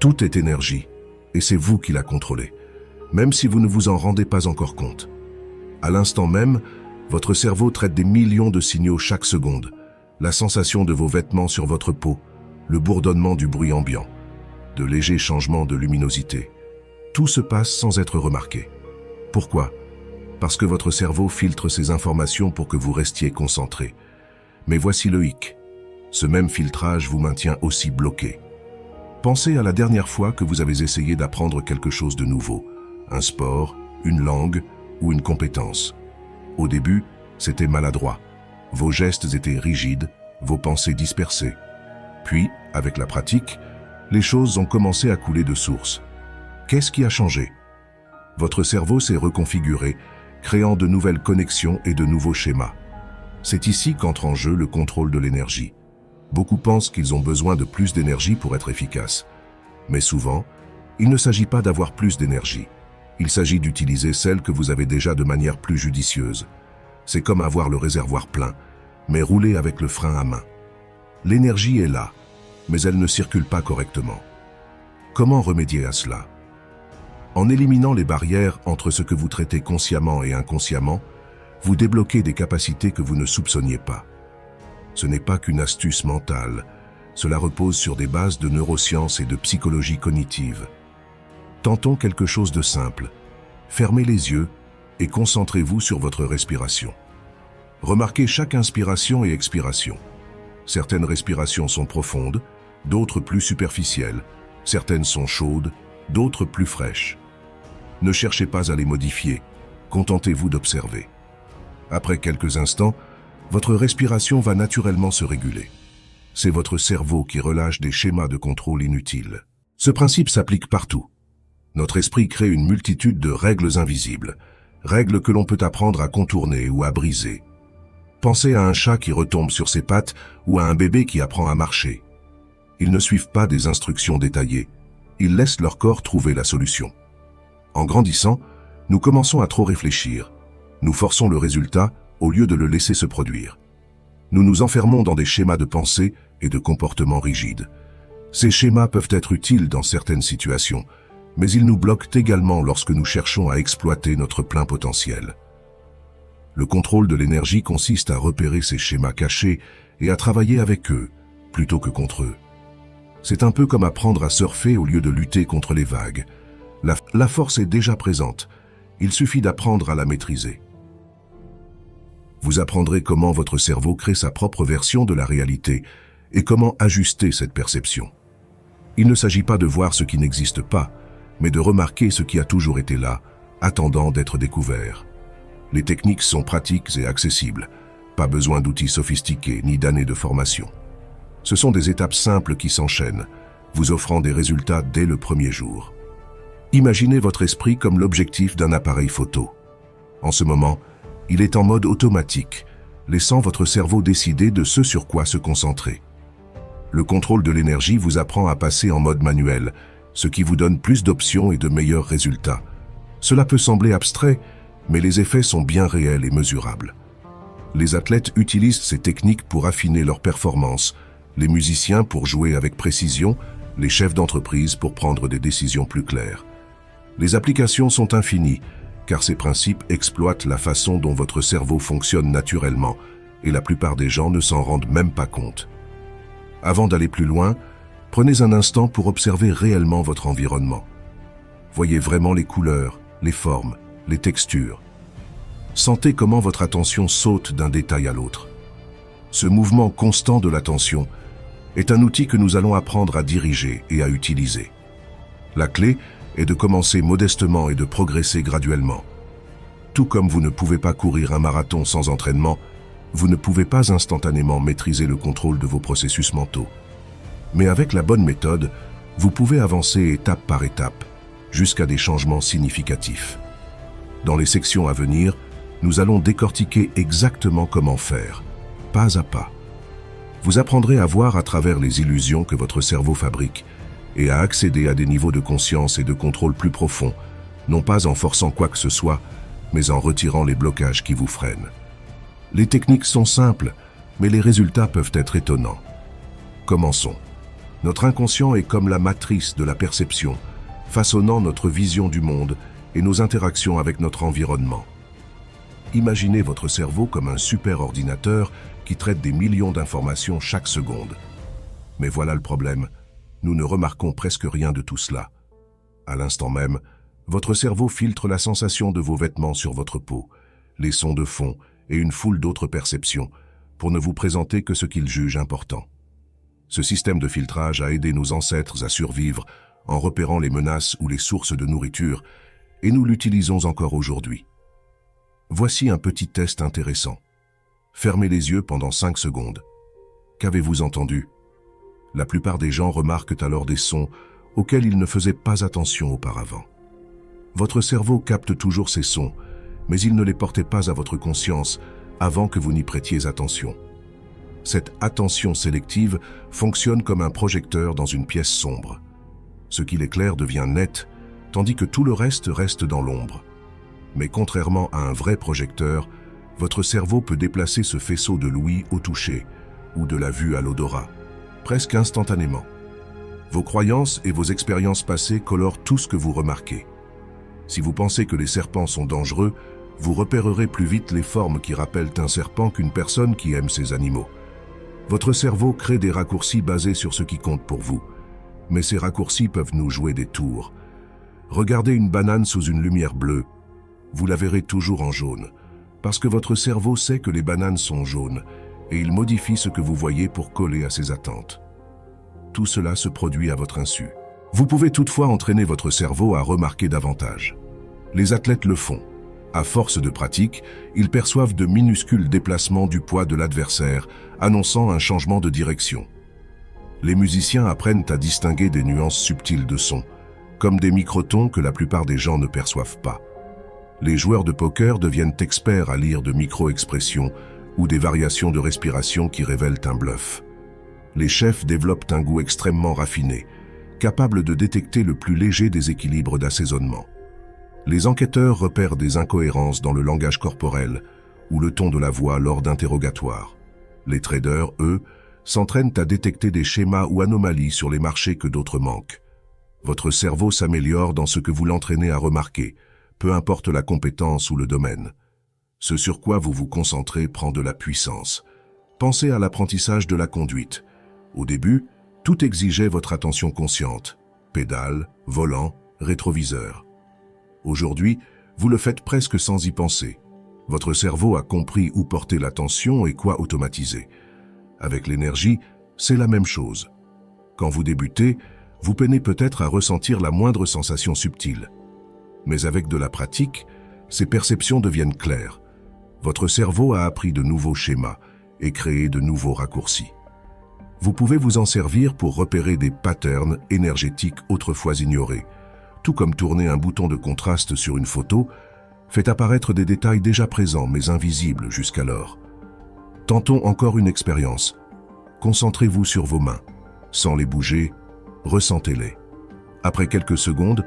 Tout est énergie, et c'est vous qui la contrôlez, même si vous ne vous en rendez pas encore compte. À l'instant même, votre cerveau traite des millions de signaux chaque seconde, la sensation de vos vêtements sur votre peau, le bourdonnement du bruit ambiant, de légers changements de luminosité. Tout se passe sans être remarqué. Pourquoi? Parce que votre cerveau filtre ces informations pour que vous restiez concentré. Mais voici le hic. Ce même filtrage vous maintient aussi bloqué. Pensez à la dernière fois que vous avez essayé d'apprendre quelque chose de nouveau, un sport, une langue ou une compétence. Au début, c'était maladroit. Vos gestes étaient rigides, vos pensées dispersées. Puis, avec la pratique, les choses ont commencé à couler de source. Qu'est-ce qui a changé? Votre cerveau s'est reconfiguré, créant de nouvelles connexions et de nouveaux schémas. C'est ici qu'entre en jeu le contrôle de l'énergie. Beaucoup pensent qu'ils ont besoin de plus d'énergie pour être efficaces. Mais souvent, il ne s'agit pas d'avoir plus d'énergie. Il s'agit d'utiliser celle que vous avez déjà de manière plus judicieuse. C'est comme avoir le réservoir plein, mais rouler avec le frein à main. L'énergie est là, mais elle ne circule pas correctement. Comment remédier à cela? En éliminant les barrières entre ce que vous traitez consciemment et inconsciemment, vous débloquez des capacités que vous ne soupçonniez pas. Ce n'est pas qu'une astuce mentale, cela repose sur des bases de neurosciences et de psychologie cognitive. Tentons quelque chose de simple. Fermez les yeux et concentrez-vous sur votre respiration. Remarquez chaque inspiration et expiration. Certaines respirations sont profondes, d'autres plus superficielles, certaines sont chaudes, d'autres plus fraîches. Ne cherchez pas à les modifier, contentez-vous d'observer. Après quelques instants, votre respiration va naturellement se réguler. C'est votre cerveau qui relâche des schémas de contrôle inutiles. Ce principe s'applique partout. Notre esprit crée une multitude de règles invisibles, règles que l'on peut apprendre à contourner ou à briser. Pensez à un chat qui retombe sur ses pattes ou à un bébé qui apprend à marcher. Ils ne suivent pas des instructions détaillées, ils laissent leur corps trouver la solution. En grandissant, nous commençons à trop réfléchir. Nous forçons le résultat au lieu de le laisser se produire. Nous nous enfermons dans des schémas de pensée et de comportement rigides. Ces schémas peuvent être utiles dans certaines situations, mais ils nous bloquent également lorsque nous cherchons à exploiter notre plein potentiel. Le contrôle de l'énergie consiste à repérer ces schémas cachés et à travailler avec eux, plutôt que contre eux. C'est un peu comme apprendre à surfer au lieu de lutter contre les vagues. La force est déjà présente, il suffit d'apprendre à la maîtriser. Vous apprendrez comment votre cerveau crée sa propre version de la réalité et comment ajuster cette perception. Il ne s'agit pas de voir ce qui n'existe pas, mais de remarquer ce qui a toujours été là, attendant d'être découvert. Les techniques sont pratiques et accessibles, pas besoin d'outils sophistiqués ni d'années de formation. Ce sont des étapes simples qui s'enchaînent, vous offrant des résultats dès le premier jour. Imaginez votre esprit comme l'objectif d'un appareil photo. En ce moment, il est en mode automatique, laissant votre cerveau décider de ce sur quoi se concentrer. Le contrôle de l'énergie vous apprend à passer en mode manuel, ce qui vous donne plus d'options et de meilleurs résultats. Cela peut sembler abstrait, mais les effets sont bien réels et mesurables. Les athlètes utilisent ces techniques pour affiner leur performance, les musiciens pour jouer avec précision, les chefs d'entreprise pour prendre des décisions plus claires. Les applications sont infinies, car ces principes exploitent la façon dont votre cerveau fonctionne naturellement, et la plupart des gens ne s'en rendent même pas compte. Avant d'aller plus loin, prenez un instant pour observer réellement votre environnement. Voyez vraiment les couleurs, les formes, les textures. Sentez comment votre attention saute d'un détail à l'autre. Ce mouvement constant de l'attention est un outil que nous allons apprendre à diriger et à utiliser. La clé est de commencer modestement et de progresser graduellement. Tout comme vous ne pouvez pas courir un marathon sans entraînement, vous ne pouvez pas instantanément maîtriser le contrôle de vos processus mentaux. Mais avec la bonne méthode, vous pouvez avancer étape par étape, jusqu'à des changements significatifs. Dans les sections à venir, nous allons décortiquer exactement comment faire, pas à pas. Vous apprendrez à voir à travers les illusions que votre cerveau fabrique et à accéder à des niveaux de conscience et de contrôle plus profonds, non pas en forçant quoi que ce soit, mais en retirant les blocages qui vous freinent. Les techniques sont simples, mais les résultats peuvent être étonnants. Commençons. Notre inconscient est comme la matrice de la perception, façonnant notre vision du monde et nos interactions avec notre environnement. Imaginez votre cerveau comme un super ordinateur qui traite des millions d'informations chaque seconde. Mais voilà le problème, nous ne remarquons presque rien de tout cela. À l'instant même, votre cerveau filtre la sensation de vos vêtements sur votre peau, les sons de fond et une foule d'autres perceptions pour ne vous présenter que ce qu'il juge important. Ce système de filtrage a aidé nos ancêtres à survivre en repérant les menaces ou les sources de nourriture, et nous l'utilisons encore aujourd'hui. Voici un petit test intéressant. Fermez les yeux pendant 5 secondes. Qu'avez-vous entendu? La plupart des gens remarquent alors des sons auxquels ils ne faisaient pas attention auparavant. Votre cerveau capte toujours ces sons, mais il ne les portait pas à votre conscience avant que vous n'y prêtiez attention. Cette attention sélective fonctionne comme un projecteur dans une pièce sombre. Ce qui l'éclaire devient net, tandis que tout le reste reste dans l'ombre. Mais contrairement à un vrai projecteur, votre cerveau peut déplacer ce faisceau de l'ouïe au toucher ou de la vue à l'odorat, presque instantanément. Vos croyances et vos expériences passées colorent tout ce que vous remarquez. Si vous pensez que les serpents sont dangereux, vous repérerez plus vite les formes qui rappellent un serpent qu'une personne qui aime ces animaux. Votre cerveau crée des raccourcis basés sur ce qui compte pour vous, mais ces raccourcis peuvent nous jouer des tours. Regardez une banane sous une lumière bleue, vous la verrez toujours en jaune, parce que votre cerveau sait que les bananes sont jaunes, et il modifie ce que vous voyez pour coller à ses attentes. Tout cela se produit à votre insu. Vous pouvez toutefois entraîner votre cerveau à remarquer davantage. Les athlètes le font. À force de pratique, ils perçoivent de minuscules déplacements du poids de l'adversaire, annonçant un changement de direction. Les musiciens apprennent à distinguer des nuances subtiles de son, comme des microtons que la plupart des gens ne perçoivent pas. Les joueurs de poker deviennent experts à lire de micro-expressions ou des variations de respiration qui révèlent un bluff. Les chefs développent un goût extrêmement raffiné, capable de détecter le plus léger déséquilibre d'assaisonnement. Les enquêteurs repèrent des incohérences dans le langage corporel ou le ton de la voix lors d'interrogatoires. Les traders, eux, s'entraînent à détecter des schémas ou anomalies sur les marchés que d'autres manquent. Votre cerveau s'améliore dans ce que vous l'entraînez à remarquer, peu importe la compétence ou le domaine. Ce sur quoi vous vous concentrez prend de la puissance. Pensez à l'apprentissage de la conduite. Au début, tout exigeait votre attention consciente. Pédale, volant, rétroviseur. Aujourd'hui, vous le faites presque sans y penser. Votre cerveau a compris où porter l'attention et quoi automatiser. Avec l'énergie, c'est la même chose. Quand vous débutez, vous peinez peut-être à ressentir la moindre sensation subtile. Mais avec de la pratique, ces perceptions deviennent claires. Votre cerveau a appris de nouveaux schémas et créé de nouveaux raccourcis. Vous pouvez vous en servir pour repérer des patterns énergétiques autrefois ignorés. Tout comme tourner un bouton de contraste sur une photo, fait apparaître des détails déjà présents mais invisibles jusqu'alors. Tentons encore une expérience. Concentrez-vous sur vos mains. Sans les bouger, ressentez-les. Après quelques secondes,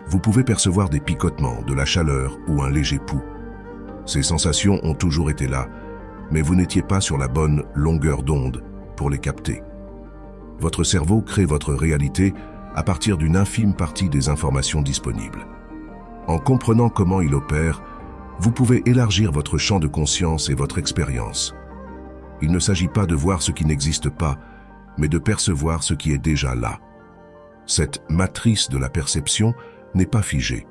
vous pouvez percevoir des picotements, de la chaleur ou un léger pouls. Ces sensations ont toujours été là, mais vous n'étiez pas sur la bonne longueur d'onde pour les capter. Votre cerveau crée votre réalité à partir d'une infime partie des informations disponibles. En comprenant comment il opère, vous pouvez élargir votre champ de conscience et votre expérience. Il ne s'agit pas de voir ce qui n'existe pas, mais de percevoir ce qui est déjà là. Cette matrice de la perception n'est pas figée.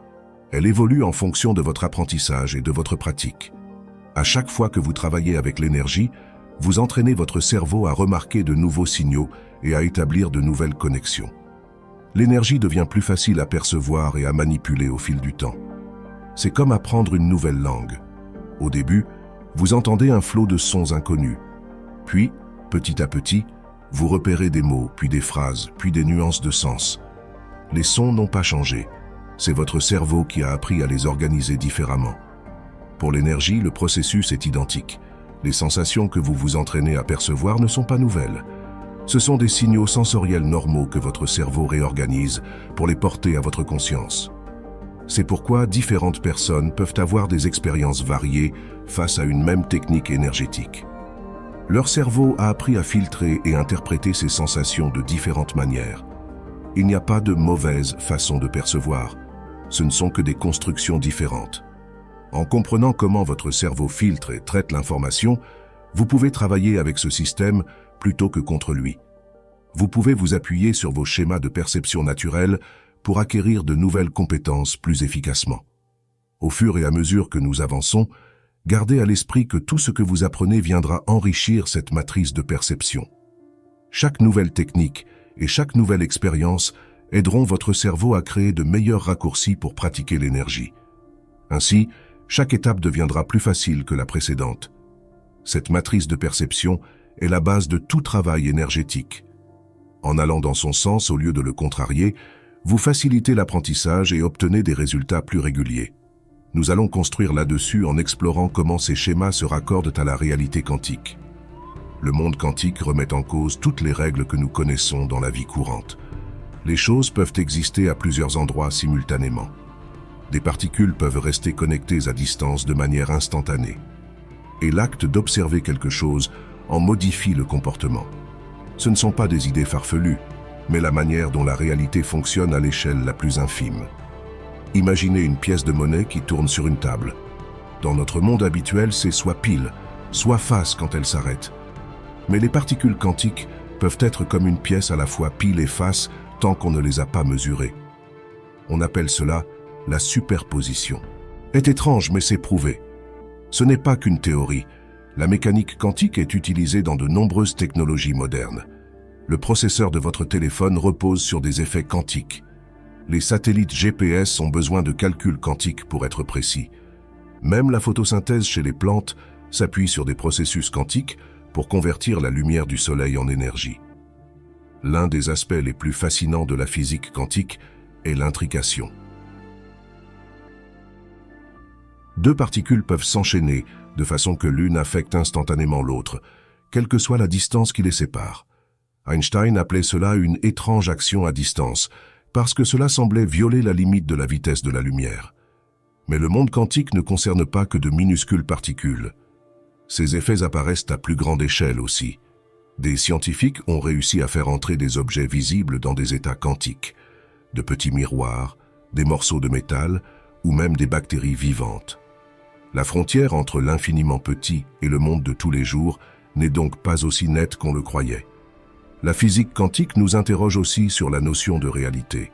Elle évolue en fonction de votre apprentissage et de votre pratique. À chaque fois que vous travaillez avec l'énergie, vous entraînez votre cerveau à remarquer de nouveaux signaux et à établir de nouvelles connexions. L'énergie devient plus facile à percevoir et à manipuler au fil du temps. C'est comme apprendre une nouvelle langue. Au début, vous entendez un flot de sons inconnus. Puis, petit à petit, vous repérez des mots, puis des phrases, puis des nuances de sens. Les sons n'ont pas changé. C'est votre cerveau qui a appris à les organiser différemment. Pour l'énergie, le processus est identique. Les sensations que vous vous entraînez à percevoir ne sont pas nouvelles. Ce sont des signaux sensoriels normaux que votre cerveau réorganise pour les porter à votre conscience. C'est pourquoi différentes personnes peuvent avoir des expériences variées face à une même technique énergétique. Leur cerveau a appris à filtrer et interpréter ces sensations de différentes manières. Il n'y a pas de mauvaise façon de percevoir. Ce ne sont que des constructions différentes. En comprenant comment votre cerveau filtre et traite l'information, vous pouvez travailler avec ce système plutôt que contre lui. Vous pouvez vous appuyer sur vos schémas de perception naturelle pour acquérir de nouvelles compétences plus efficacement. Au fur et à mesure que nous avançons, gardez à l'esprit que tout ce que vous apprenez viendra enrichir cette matrice de perception. Chaque nouvelle technique et chaque nouvelle expérience aideront votre cerveau à créer de meilleurs raccourcis pour pratiquer l'énergie. Ainsi, chaque étape deviendra plus facile que la précédente. Cette matrice de perception est la base de tout travail énergétique. En allant dans son sens au lieu de le contrarier, vous facilitez l'apprentissage et obtenez des résultats plus réguliers. Nous allons construire là-dessus en explorant comment ces schémas se raccordent à la réalité quantique. Le monde quantique remet en cause toutes les règles que nous connaissons dans la vie courante. Les choses peuvent exister à plusieurs endroits simultanément. Des particules peuvent rester connectées à distance de manière instantanée. Et l'acte d'observer quelque chose en modifie le comportement. Ce ne sont pas des idées farfelues, mais la manière dont la réalité fonctionne à l'échelle la plus infime. Imaginez une pièce de monnaie qui tourne sur une table. Dans notre monde habituel, c'est soit pile, soit face quand elle s'arrête. Mais les particules quantiques peuvent être comme une pièce à la fois pile et face tant qu'on ne les a pas mesurées. On appelle cela la superposition. C'est étrange, mais c'est prouvé. Ce n'est pas qu'une théorie. La mécanique quantique est utilisée dans de nombreuses technologies modernes. Le processeur de votre téléphone repose sur des effets quantiques. Les satellites GPS ont besoin de calculs quantiques pour être précis. Même la photosynthèse chez les plantes s'appuie sur des processus quantiques pour convertir la lumière du soleil en énergie. L'un des aspects les plus fascinants de la physique quantique est l'intrication. Deux particules peuvent s'enchaîner de façon que l'une affecte instantanément l'autre, quelle que soit la distance qui les sépare. Einstein appelait cela une étrange action à distance, parce que cela semblait violer la limite de la vitesse de la lumière. Mais le monde quantique ne concerne pas que de minuscules particules. Ces effets apparaissent à plus grande échelle aussi. Des scientifiques ont réussi à faire entrer des objets visibles dans des états quantiques, de petits miroirs, des morceaux de métal ou même des bactéries vivantes. La frontière entre l'infiniment petit et le monde de tous les jours n'est donc pas aussi nette qu'on le croyait. La physique quantique nous interroge aussi sur la notion de réalité.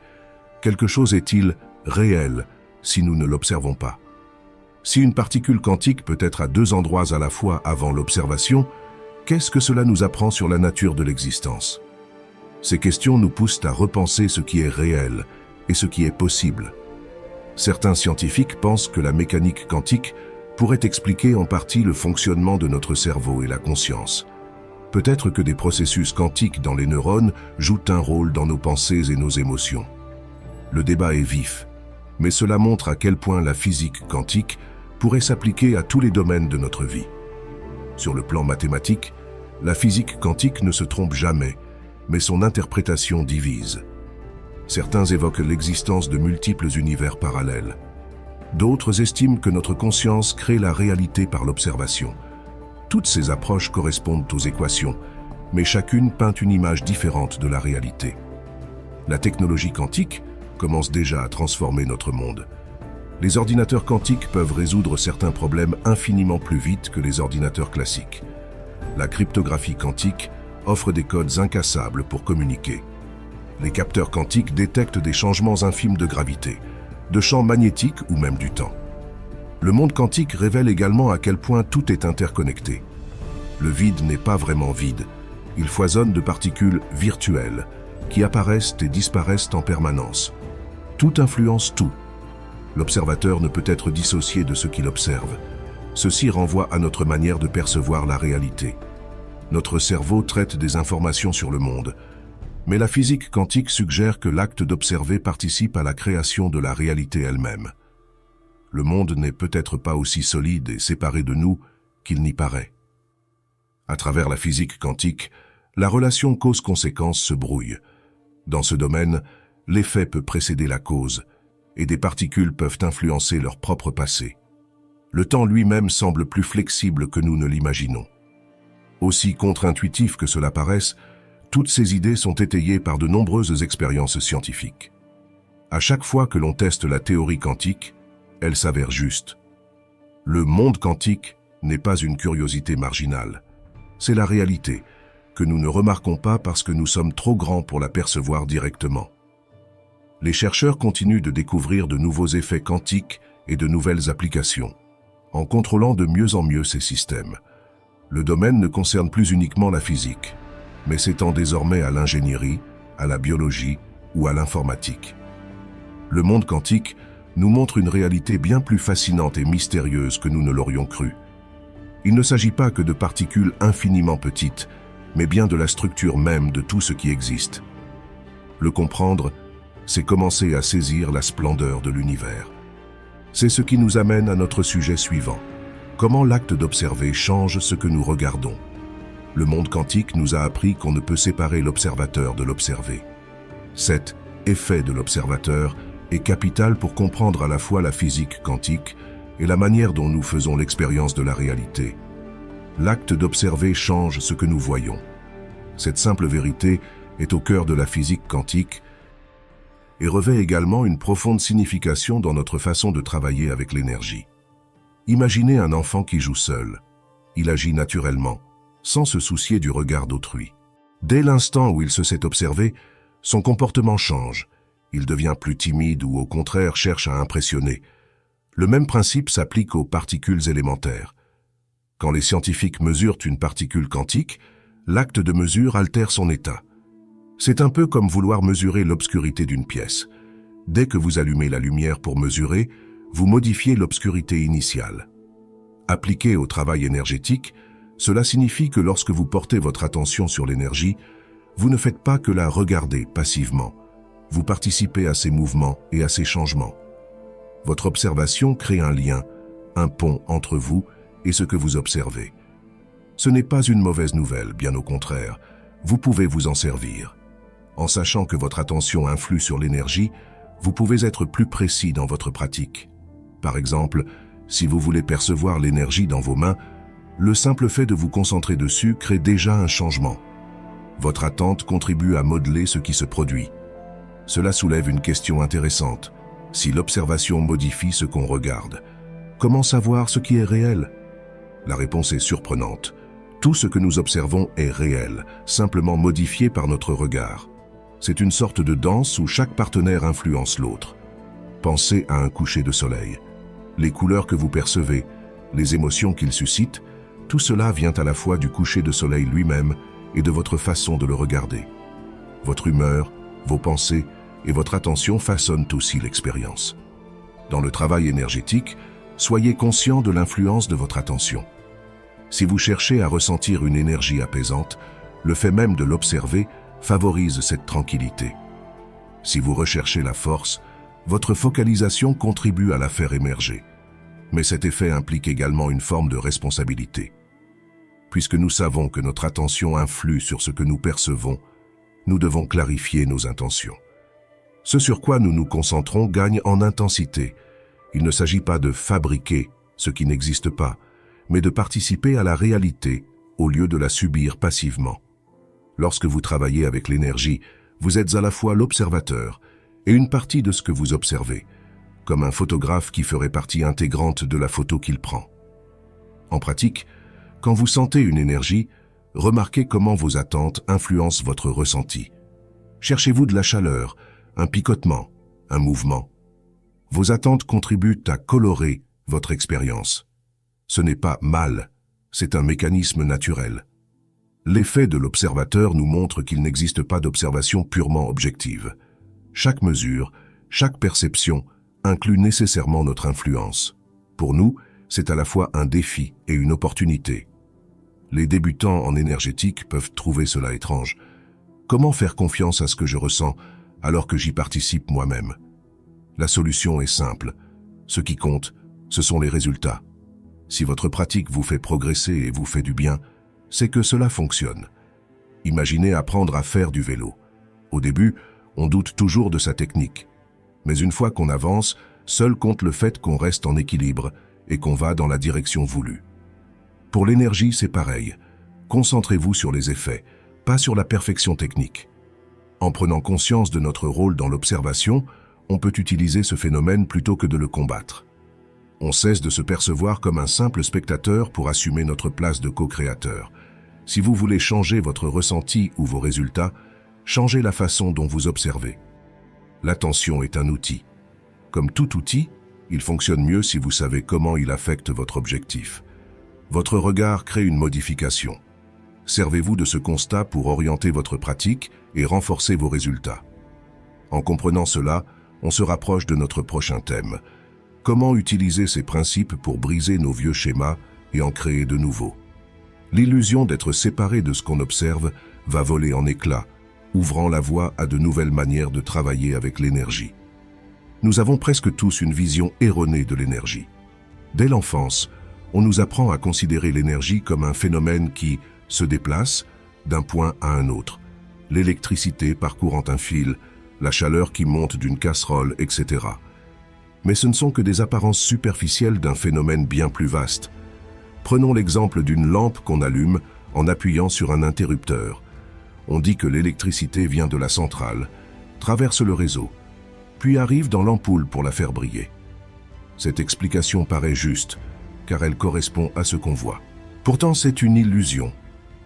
Quelque chose est-il réel si nous ne l'observons pas? Si une particule quantique peut être à deux endroits à la fois avant l'observation, qu'est-ce que cela nous apprend sur la nature de l'existence? Ces questions nous poussent à repenser ce qui est réel et ce qui est possible. Certains scientifiques pensent que la mécanique quantique pourrait expliquer en partie le fonctionnement de notre cerveau et la conscience. Peut-être que des processus quantiques dans les neurones jouent un rôle dans nos pensées et nos émotions. Le débat est vif, mais cela montre à quel point la physique quantique pourrait s'appliquer à tous les domaines de notre vie. Sur le plan mathématique, la physique quantique ne se trompe jamais, mais son interprétation divise. Certains évoquent l'existence de multiples univers parallèles. D'autres estiment que notre conscience crée la réalité par l'observation. Toutes ces approches correspondent aux équations, mais chacune peint une image différente de la réalité. La technologie quantique commence déjà à transformer notre monde. Les ordinateurs quantiques peuvent résoudre certains problèmes infiniment plus vite que les ordinateurs classiques. La cryptographie quantique offre des codes incassables pour communiquer. Les capteurs quantiques détectent des changements infimes de gravité, de champs magnétiques ou même du temps. Le monde quantique révèle également à quel point tout est interconnecté. Le vide n'est pas vraiment vide, il foisonne de particules virtuelles qui apparaissent et disparaissent en permanence. Tout influence tout. L'observateur ne peut être dissocié de ce qu'il observe. Ceci renvoie à notre manière de percevoir la réalité. Notre cerveau traite des informations sur le monde, mais la physique quantique suggère que l'acte d'observer participe à la création de la réalité elle-même. Le monde n'est peut-être pas aussi solide et séparé de nous qu'il n'y paraît. À travers la physique quantique, la relation cause-conséquence se brouille. Dans ce domaine, l'effet peut précéder la cause, et des particules peuvent influencer leur propre passé. Le temps lui-même semble plus flexible que nous ne l'imaginons. Aussi contre-intuitif que cela paraisse, toutes ces idées sont étayées par de nombreuses expériences scientifiques. À chaque fois que l'on teste la théorie quantique, elle s'avère juste. Le monde quantique n'est pas une curiosité marginale. C'est la réalité, que nous ne remarquons pas parce que nous sommes trop grands pour la percevoir directement. Les chercheurs continuent de découvrir de nouveaux effets quantiques et de nouvelles applications, en contrôlant de mieux en mieux ces systèmes. Le domaine ne concerne plus uniquement la physique, mais s'étend désormais à l'ingénierie, à la biologie ou à l'informatique. Le monde quantique nous montre une réalité bien plus fascinante et mystérieuse que nous ne l'aurions cru. Il ne s'agit pas que de particules infiniment petites, mais bien de la structure même de tout ce qui existe. Le comprendre, c'est commencer à saisir la splendeur de l'univers. C'est ce qui nous amène à notre sujet suivant. Comment l'acte d'observer change ce que nous regardons? Le monde quantique nous a appris qu'on ne peut séparer l'observateur de l'observé. Cet effet de l'observateur est capital pour comprendre à la fois la physique quantique et la manière dont nous faisons l'expérience de la réalité. L'acte d'observer change ce que nous voyons. Cette simple vérité est au cœur de la physique quantique et revêt également une profonde signification dans notre façon de travailler avec l'énergie. Imaginez un enfant qui joue seul. Il agit naturellement, sans se soucier du regard d'autrui. Dès l'instant où il se sait observer, son comportement change. Il devient plus timide ou au contraire cherche à impressionner. Le même principe s'applique aux particules élémentaires. Quand les scientifiques mesurent une particule quantique, l'acte de mesure altère son état. C'est un peu comme vouloir mesurer l'obscurité d'une pièce. Dès que vous allumez la lumière pour mesurer, vous modifiez l'obscurité initiale. Appliqué au travail énergétique, cela signifie que lorsque vous portez votre attention sur l'énergie, vous ne faites pas que la regarder passivement. Vous participez à ses mouvements et à ses changements. Votre observation crée un lien, un pont entre vous et ce que vous observez. Ce n'est pas une mauvaise nouvelle, bien au contraire. Vous pouvez vous en servir. En sachant que votre attention influe sur l'énergie, vous pouvez être plus précis dans votre pratique. Par exemple, si vous voulez percevoir l'énergie dans vos mains, le simple fait de vous concentrer dessus crée déjà un changement. Votre attente contribue à modeler ce qui se produit. Cela soulève une question intéressante. Si l'observation modifie ce qu'on regarde, comment savoir ce qui est réel? La réponse est surprenante. Tout ce que nous observons est réel, simplement modifié par notre regard. C'est une sorte de danse où chaque partenaire influence l'autre. Pensez à un coucher de soleil. Les couleurs que vous percevez, les émotions qu'il suscite, tout cela vient à la fois du coucher de soleil lui-même et de votre façon de le regarder. Votre humeur, vos pensées et votre attention façonnent aussi l'expérience. Dans le travail énergétique, soyez conscient de l'influence de votre attention. Si vous cherchez à ressentir une énergie apaisante, le fait même de l'observer favorise cette tranquillité. Si vous recherchez la force, votre focalisation contribue à la faire émerger. Mais cet effet implique également une forme de responsabilité. Puisque nous savons que notre attention influe sur ce que nous percevons, nous devons clarifier nos intentions. Ce sur quoi nous nous concentrons gagne en intensité. Il ne s'agit pas de fabriquer ce qui n'existe pas, mais de participer à la réalité au lieu de la subir passivement. Lorsque vous travaillez avec l'énergie, vous êtes à la fois l'observateur et une partie de ce que vous observez, comme un photographe qui ferait partie intégrante de la photo qu'il prend. En pratique, quand vous sentez une énergie, remarquez comment vos attentes influencent votre ressenti. Cherchez-vous de la chaleur, un picotement, un mouvement. Vos attentes contribuent à colorer votre expérience. Ce n'est pas mal, c'est un mécanisme naturel. L'effet de l'observateur nous montre qu'il n'existe pas d'observation purement objective. Chaque mesure, chaque perception inclut nécessairement notre influence. Pour nous, c'est à la fois un défi et une opportunité. Les débutants en énergétique peuvent trouver cela étrange. Comment faire confiance à ce que je ressens alors que j'y participe moi-même? La solution est simple. Ce qui compte, ce sont les résultats. Si votre pratique vous fait progresser et vous fait du bien, c'est que cela fonctionne. Imaginez apprendre à faire du vélo. Au début, on doute toujours de sa technique. Mais une fois qu'on avance, seul compte le fait qu'on reste en équilibre et qu'on va dans la direction voulue. Pour l'énergie, c'est pareil. Concentrez-vous sur les effets, pas sur la perfection technique. En prenant conscience de notre rôle dans l'observation, on peut utiliser ce phénomène plutôt que de le combattre. On cesse de se percevoir comme un simple spectateur pour assumer notre place de co-créateur. Si vous voulez changer votre ressenti ou vos résultats, changez la façon dont vous observez. L'attention est un outil. Comme tout outil, il fonctionne mieux si vous savez comment il affecte votre objectif. Votre regard crée une modification. Servez-vous de ce constat pour orienter votre pratique et renforcer vos résultats. En comprenant cela, on se rapproche de notre prochain thème. Comment utiliser ces principes pour briser nos vieux schémas et en créer de nouveaux? L'illusion d'être séparé de ce qu'on observe va voler en éclats, ouvrant la voie à de nouvelles manières de travailler avec l'énergie. Nous avons presque tous une vision erronée de l'énergie. Dès l'enfance, on nous apprend à considérer l'énergie comme un phénomène qui se déplace d'un point à un autre. L'électricité parcourant un fil, la chaleur qui monte d'une casserole, etc. Mais ce ne sont que des apparences superficielles d'un phénomène bien plus vaste. Prenons l'exemple d'une lampe qu'on allume en appuyant sur un interrupteur. On dit que l'électricité vient de la centrale, traverse le réseau, puis arrive dans l'ampoule pour la faire briller. Cette explication paraît juste, car elle correspond à ce qu'on voit. Pourtant, c'est une illusion,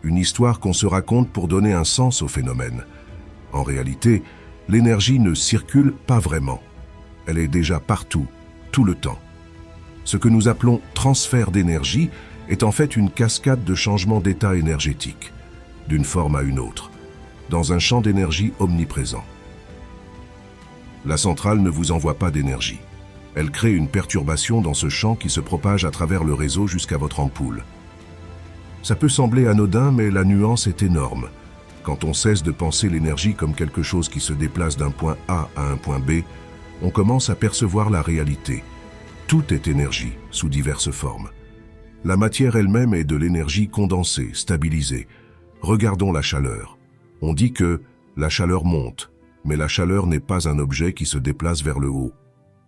une histoire qu'on se raconte pour donner un sens au phénomène. En réalité, l'énergie ne circule pas vraiment. Elle est déjà partout, tout le temps. Ce que nous appelons transfert d'énergie est en fait une cascade de changements d'état énergétique, d'une forme à une autre, dans un champ d'énergie omniprésent. La centrale ne vous envoie pas d'énergie. Elle crée une perturbation dans ce champ qui se propage à travers le réseau jusqu'à votre ampoule. Ça peut sembler anodin, mais la nuance est énorme. Quand on cesse de penser l'énergie comme quelque chose qui se déplace d'un point A à un point B, on commence à percevoir la réalité. Tout est énergie, sous diverses formes. La matière elle-même est de l'énergie condensée, stabilisée. Regardons la chaleur. On dit que la chaleur monte, mais la chaleur n'est pas un objet qui se déplace vers le haut.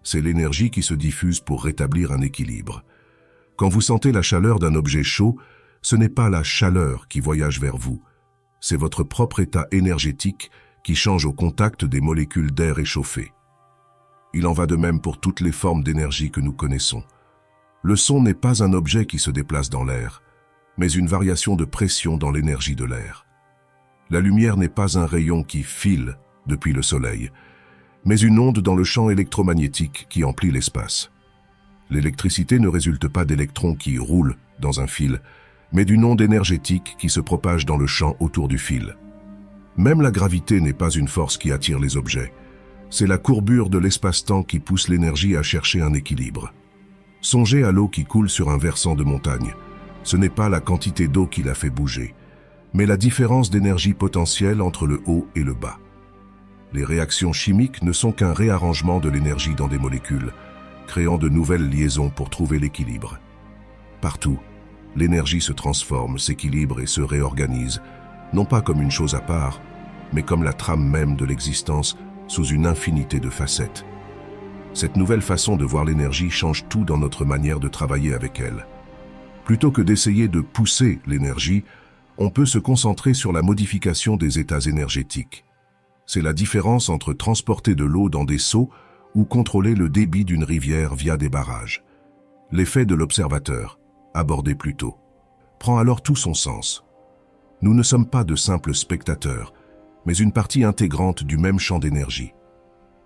C'est l'énergie qui se diffuse pour rétablir un équilibre. Quand vous sentez la chaleur d'un objet chaud, ce n'est pas la chaleur qui voyage vers vous. C'est votre propre état énergétique qui change au contact des molécules d'air échauffé. Il en va de même pour toutes les formes d'énergie que nous connaissons. Le son n'est pas un objet qui se déplace dans l'air, mais une variation de pression dans l'énergie de l'air. La lumière n'est pas un rayon qui file depuis le soleil, mais une onde dans le champ électromagnétique qui emplit l'espace. L'électricité ne résulte pas d'électrons qui roulent dans un fil, mais d'une onde énergétique qui se propage dans le champ autour du fil. Même la gravité n'est pas une force qui attire les objets. C'est la courbure de l'espace-temps qui pousse l'énergie à chercher un équilibre. Songez à l'eau qui coule sur un versant de montagne. Ce n'est pas la quantité d'eau qui la fait bouger, mais la différence d'énergie potentielle entre le haut et le bas. Les réactions chimiques ne sont qu'un réarrangement de l'énergie dans des molécules, créant de nouvelles liaisons pour trouver l'équilibre. Partout, l'énergie se transforme, s'équilibre et se réorganise, non pas comme une chose à part, mais comme la trame même de l'existence sous une infinité de facettes. Cette nouvelle façon de voir l'énergie change tout dans notre manière de travailler avec elle. Plutôt que d'essayer de pousser l'énergie, on peut se concentrer sur la modification des états énergétiques. C'est la différence entre transporter de l'eau dans des seaux ou contrôler le débit d'une rivière via des barrages. L'effet de l'observateur, abordé plus tôt, prend alors tout son sens. Nous ne sommes pas de simples spectateurs, mais une partie intégrante du même champ d'énergie.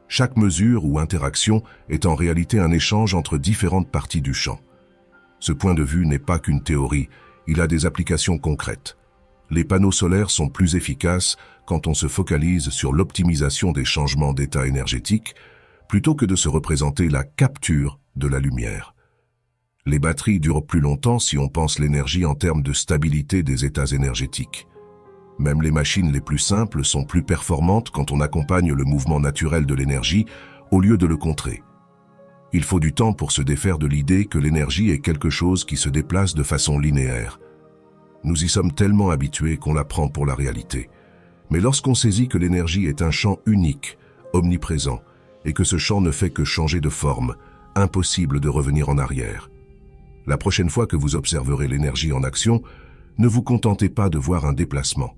Chaque mesure ou interaction est en réalité un échange entre différentes parties du champ. Ce point de vue n'est pas qu'une théorie, il a des applications concrètes. Les panneaux solaires sont plus efficaces quand on se focalise sur l'optimisation des changements d'état énergétique, plutôt que de se représenter la capture de la lumière. Les batteries durent plus longtemps si on pense l'énergie en termes de stabilité des états énergétiques. Même les machines les plus simples sont plus performantes quand on accompagne le mouvement naturel de l'énergie au lieu de le contrer. Il faut du temps pour se défaire de l'idée que l'énergie est quelque chose qui se déplace de façon linéaire. Nous y sommes tellement habitués qu'on la prend pour la réalité. Mais lorsqu'on saisit que l'énergie est un champ unique, omniprésent, et que ce champ ne fait que changer de forme, impossible de revenir en arrière. La prochaine fois que vous observerez l'énergie en action, Ne vous contentez pas de voir un déplacement.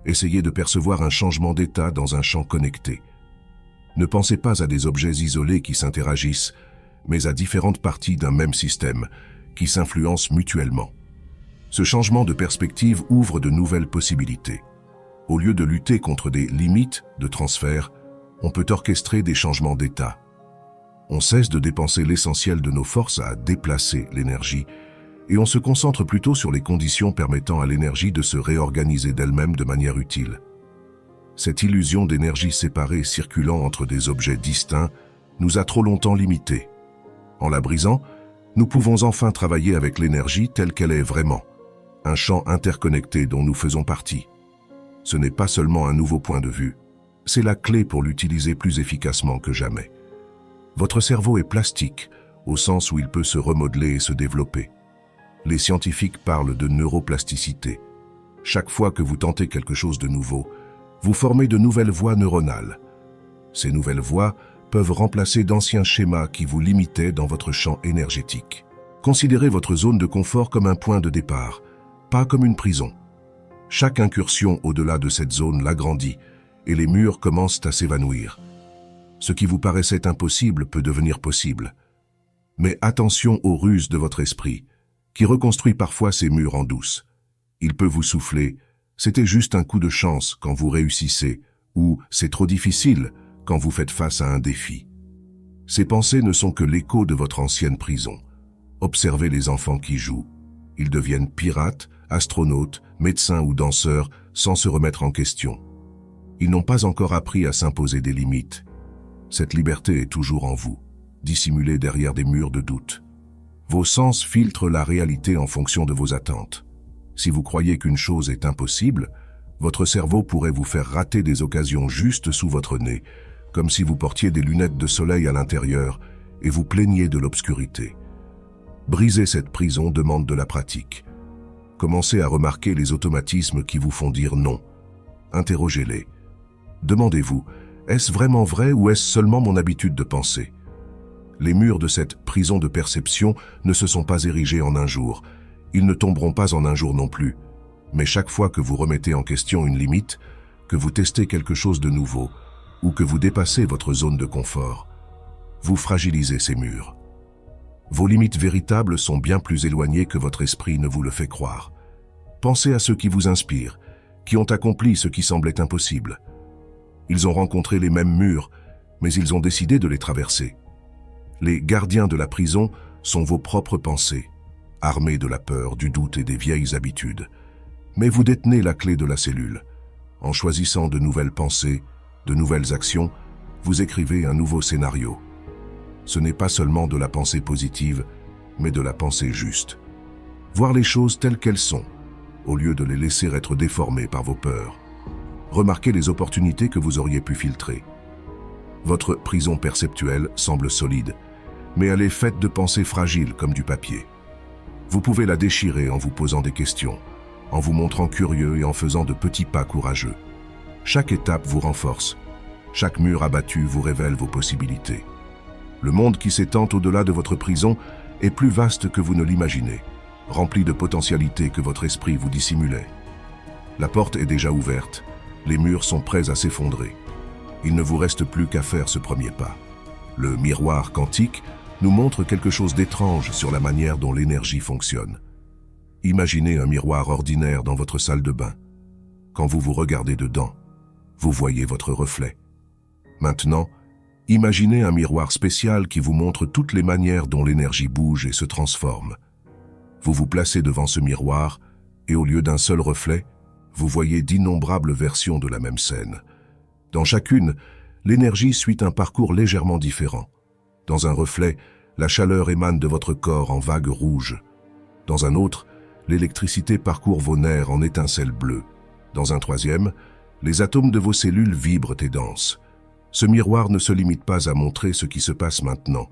Essayez de percevoir un changement d'état dans un champ connecté. Ne pensez pas à des objets isolés qui s'interagissent, mais à différentes parties d'un même système, qui s'influencent mutuellement. Ce changement de perspective ouvre de nouvelles possibilités. Au lieu de lutter contre des limites de transfert, on peut orchestrer des changements d'état. On cesse de dépenser l'essentiel de nos forces à déplacer l'énergie, et on se concentre plutôt sur les conditions permettant à l'énergie de se réorganiser d'elle-même de manière utile. Cette illusion d'énergie séparée circulant entre des objets distincts nous a trop longtemps limités. En la brisant, nous pouvons enfin travailler avec l'énergie telle qu'elle est vraiment, un champ interconnecté dont nous faisons partie. Ce n'est pas seulement un nouveau point de vue, c'est la clé pour l'utiliser plus efficacement que jamais. Votre cerveau est plastique, au sens où il peut se remodeler et se développer. Les scientifiques parlent de neuroplasticité. Chaque fois que vous tentez quelque chose de nouveau, vous formez de nouvelles voies neuronales. Ces nouvelles voies peuvent remplacer d'anciens schémas qui vous limitaient dans votre champ énergétique. Considérez votre zone de confort comme un point de départ, pas comme une prison. Chaque incursion au-delà de cette zone l'agrandit et les murs commencent à s'évanouir. Ce qui vous paraissait impossible peut devenir possible. Mais attention aux ruses de votre esprit, qui reconstruit parfois ces murs en douce. Il peut vous souffler « c'était juste un coup de chance quand vous réussissez » ou « c'est trop difficile » quand vous faites face à un défi. Ces pensées ne sont que l'écho de votre ancienne prison. Observez les enfants qui jouent. Ils deviennent pirates, astronautes, médecins ou danseurs sans se remettre en question. Ils n'ont pas encore appris à s'imposer des limites. Cette liberté est toujours en vous, dissimulée derrière des murs de doute. Vos sens filtrent la réalité en fonction de vos attentes. Si vous croyez qu'une chose est impossible, votre cerveau pourrait vous faire rater des occasions juste sous votre nez, comme si vous portiez des lunettes de soleil à l'intérieur et vous plaigniez de l'obscurité. Briser cette prison demande de la pratique. Commencez à remarquer les automatismes qui vous font dire non. Interrogez-les. Demandez-vous, est-ce vraiment vrai ou est-ce seulement mon habitude de penser ? Les murs de cette prison de perception ne se sont pas érigés en un jour. Ils ne tomberont pas en un jour non plus. Mais chaque fois que vous remettez en question une limite, que vous testez quelque chose de nouveau, ou que vous dépassez votre zone de confort, vous fragilisez ces murs. Vos limites véritables sont bien plus éloignées que votre esprit ne vous le fait croire. Pensez à ceux qui vous inspirent, qui ont accompli ce qui semblait impossible. Ils ont rencontré les mêmes murs, mais ils ont décidé de les traverser. Les gardiens de la prison sont vos propres pensées, armés de la peur, du doute et des vieilles habitudes. Mais vous détenez la clé de la cellule. En choisissant de nouvelles pensées, de nouvelles actions, vous écrivez un nouveau scénario. Ce n'est pas seulement de la pensée positive, mais de la pensée juste. Voir les choses telles qu'elles sont, au lieu de les laisser être déformées par vos peurs. Remarquez les opportunités que vous auriez pu filtrer. Votre prison perceptuelle semble solide, mais elle est faite de pensées fragiles comme du papier. Vous pouvez la déchirer en vous posant des questions, en vous montrant curieux et en faisant de petits pas courageux. Chaque étape vous renforce. Chaque mur abattu vous révèle vos possibilités. Le monde qui s'étend au-delà de votre prison est plus vaste que vous ne l'imaginez, rempli de potentialités que votre esprit vous dissimulait. La porte est déjà ouverte, les murs sont prêts à s'effondrer. Il ne vous reste plus qu'à faire ce premier pas. Le miroir quantique nous montre quelque chose d'étrange sur la manière dont l'énergie fonctionne. Imaginez un miroir ordinaire dans votre salle de bain. Quand vous vous regardez dedans, vous voyez votre reflet. Maintenant, imaginez un miroir spécial qui vous montre toutes les manières dont l'énergie bouge et se transforme. Vous vous placez devant ce miroir et au lieu d'un seul reflet, vous voyez d'innombrables versions de la même scène. Dans chacune, l'énergie suit un parcours légèrement différent. Dans un reflet, la chaleur émane de votre corps en vagues rouges. Dans un autre, l'électricité parcourt vos nerfs en étincelles bleues. Dans un troisième, les atomes de vos cellules vibrent et dansent. Ce miroir ne se limite pas à montrer ce qui se passe maintenant.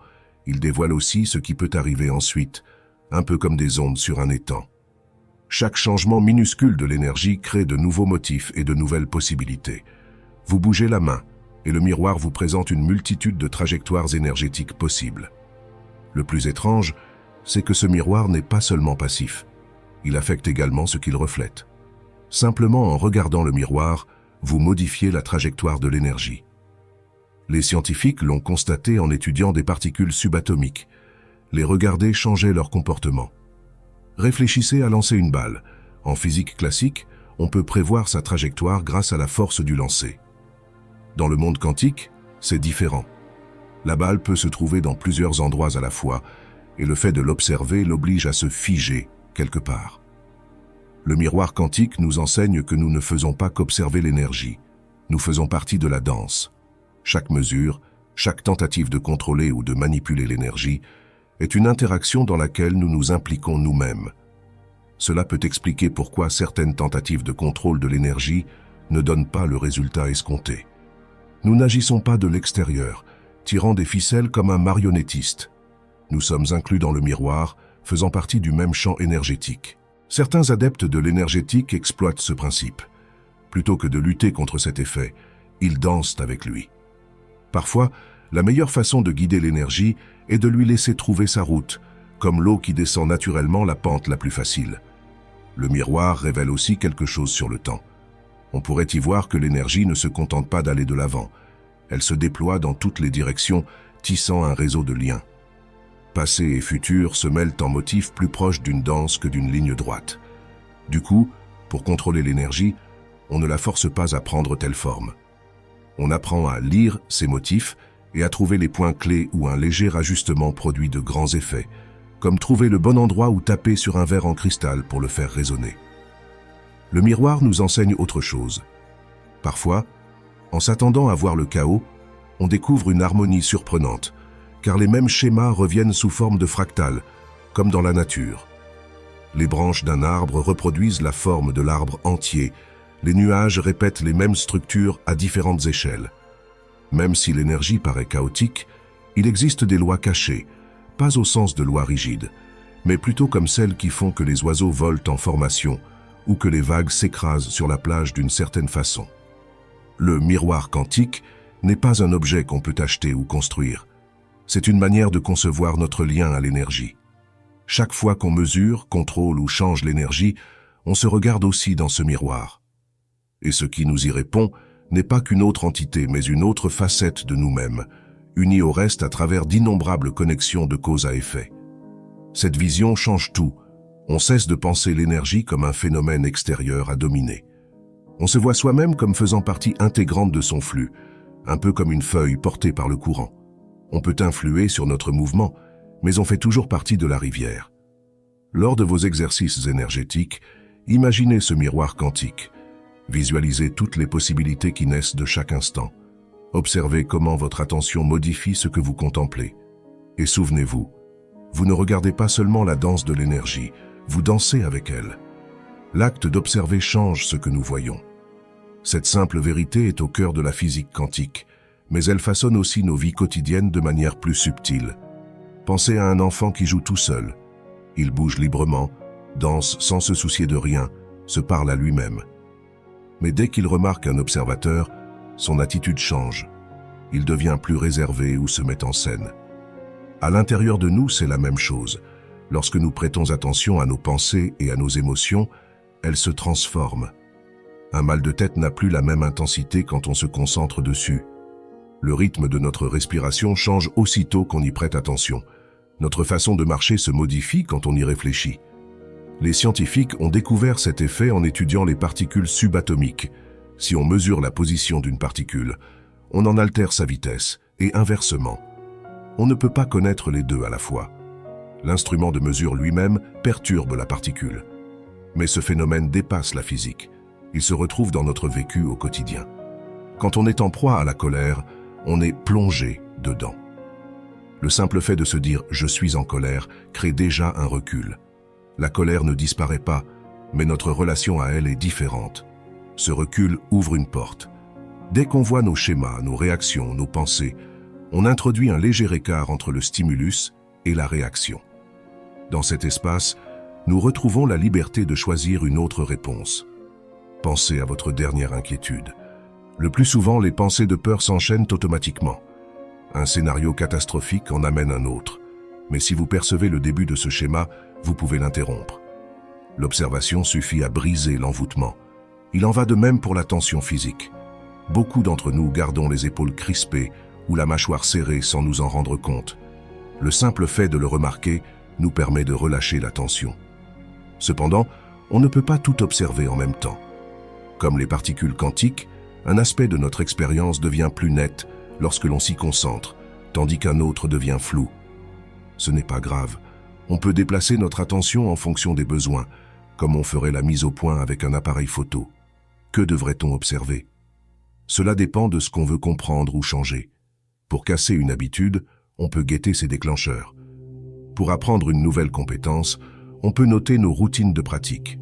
Il dévoile aussi ce qui peut arriver ensuite, un peu comme des ondes sur un étang. Chaque changement minuscule de l'énergie crée de nouveaux motifs et de nouvelles possibilités. Vous bougez la main, et le miroir vous présente une multitude de trajectoires énergétiques possibles. Le plus étrange, c'est que ce miroir n'est pas seulement passif. Il affecte également ce qu'il reflète. Simplement en regardant le miroir, vous modifiez la trajectoire de l'énergie. Les scientifiques l'ont constaté en étudiant des particules subatomiques. Les regarder changeait leur comportement. Réfléchissez à lancer une balle. En physique classique, on peut prévoir sa trajectoire grâce à la force du lancer. Dans le monde quantique, c'est différent. La balle peut se trouver dans plusieurs endroits à la fois, et le fait de l'observer l'oblige à se figer quelque part. Le miroir quantique nous enseigne que nous ne faisons pas qu'observer l'énergie. Nous faisons partie de la danse. Chaque mesure, chaque tentative de contrôler ou de manipuler l'énergie est une interaction dans laquelle nous nous impliquons nous-mêmes. Cela peut expliquer pourquoi certaines tentatives de contrôle de l'énergie ne donnent pas le résultat escompté. Nous n'agissons pas de l'extérieur, tirant des ficelles comme un marionnettiste. Nous sommes inclus dans le miroir, faisant partie du même champ énergétique. Certains adeptes de l'énergétique exploitent ce principe. Plutôt que de lutter contre cet effet, ils dansent avec lui. Parfois, la meilleure façon de guider l'énergie est de lui laisser trouver sa route, comme l'eau qui descend naturellement la pente la plus facile. Le miroir révèle aussi quelque chose sur le temps. On pourrait y voir que l'énergie ne se contente pas d'aller de l'avant. Elle se déploie dans toutes les directions, tissant un réseau de liens. Passé et futur se mêlent en motifs plus proches d'une danse que d'une ligne droite. Du coup, pour contrôler l'énergie, on ne la force pas à prendre telle forme. On apprend à lire ces motifs et à trouver les points clés où un léger ajustement produit de grands effets, comme trouver le bon endroit où taper sur un verre en cristal pour le faire résonner. Le miroir nous enseigne autre chose. Parfois, en s'attendant à voir le chaos, on découvre une harmonie surprenante, car les mêmes schémas reviennent sous forme de fractales, comme dans la nature. Les branches d'un arbre reproduisent la forme de l'arbre entier, les nuages répètent les mêmes structures à différentes échelles. Même si l'énergie paraît chaotique, il existe des lois cachées, pas au sens de lois rigides, mais plutôt comme celles qui font que les oiseaux volent en formation ou que les vagues s'écrasent sur la plage d'une certaine façon. Le miroir quantique n'est pas un objet qu'on peut acheter ou construire. C'est une manière de concevoir notre lien à l'énergie. Chaque fois qu'on mesure, contrôle ou change l'énergie, on se regarde aussi dans ce miroir. Et ce qui nous y répond n'est pas qu'une autre entité, mais une autre facette de nous-mêmes, unie au reste à travers d'innombrables connexions de cause à effet. Cette vision change tout. On cesse de penser l'énergie comme un phénomène extérieur à dominer. On se voit soi-même comme faisant partie intégrante de son flux, un peu comme une feuille portée par le courant. On peut influer sur notre mouvement, mais on fait toujours partie de la rivière. Lors de vos exercices énergétiques, imaginez ce miroir quantique. Visualisez toutes les possibilités qui naissent de chaque instant. Observez comment votre attention modifie ce que vous contemplez. Et souvenez-vous, vous ne regardez pas seulement la danse de l'énergie, vous dansez avec elle. L'acte d'observer change ce que nous voyons. Cette simple vérité est au cœur de la physique quantique, mais elle façonne aussi nos vies quotidiennes de manière plus subtile. Pensez à un enfant qui joue tout seul. Il bouge librement, danse sans se soucier de rien, se parle à lui-même. Mais dès qu'il remarque un observateur, son attitude change. Il devient plus réservé ou se met en scène. À l'intérieur de nous, c'est la même chose. Lorsque nous prêtons attention à nos pensées et à nos émotions, elles se transforment. Un mal de tête n'a plus la même intensité quand on se concentre dessus. Le rythme de notre respiration change aussitôt qu'on y prête attention. Notre façon de marcher se modifie quand on y réfléchit. Les scientifiques ont découvert cet effet en étudiant les particules subatomiques. Si on mesure la position d'une particule, on en altère sa vitesse, et inversement. On ne peut pas connaître les deux à la fois. L'instrument de mesure lui-même perturbe la particule. Mais ce phénomène dépasse la physique. Il se retrouve dans notre vécu au quotidien. Quand on est en proie à la colère, on est plongé dedans. Le simple fait de se dire « je suis en colère » crée déjà un recul. La colère ne disparaît pas, mais notre relation à elle est différente. Ce recul ouvre une porte. Dès qu'on voit nos schémas, nos réactions, nos pensées, on introduit un léger écart entre le stimulus et la réaction. Dans cet espace, nous retrouvons la liberté de choisir une autre réponse. Pensez à votre dernière inquiétude. Le plus souvent, les pensées de peur s'enchaînent automatiquement. Un scénario catastrophique en amène un autre. Mais si vous percevez le début de ce schéma, vous pouvez l'interrompre. L'observation suffit à briser l'envoûtement. Il en va de même pour la tension physique. Beaucoup d'entre nous gardons les épaules crispées ou la mâchoire serrée sans nous en rendre compte. Le simple fait de le remarquer nous permet de relâcher la tension. Cependant, on ne peut pas tout observer en même temps. Comme les particules quantiques, un aspect de notre expérience devient plus net lorsque l'on s'y concentre, tandis qu'un autre devient flou. Ce n'est pas grave. On peut déplacer notre attention en fonction des besoins, comme on ferait la mise au point avec un appareil photo. Que devrait-on observer? Cela dépend de ce qu'on veut comprendre ou changer. Pour casser une habitude, on peut guetter ses déclencheurs. Pour apprendre une nouvelle compétence, on peut noter nos routines de pratique.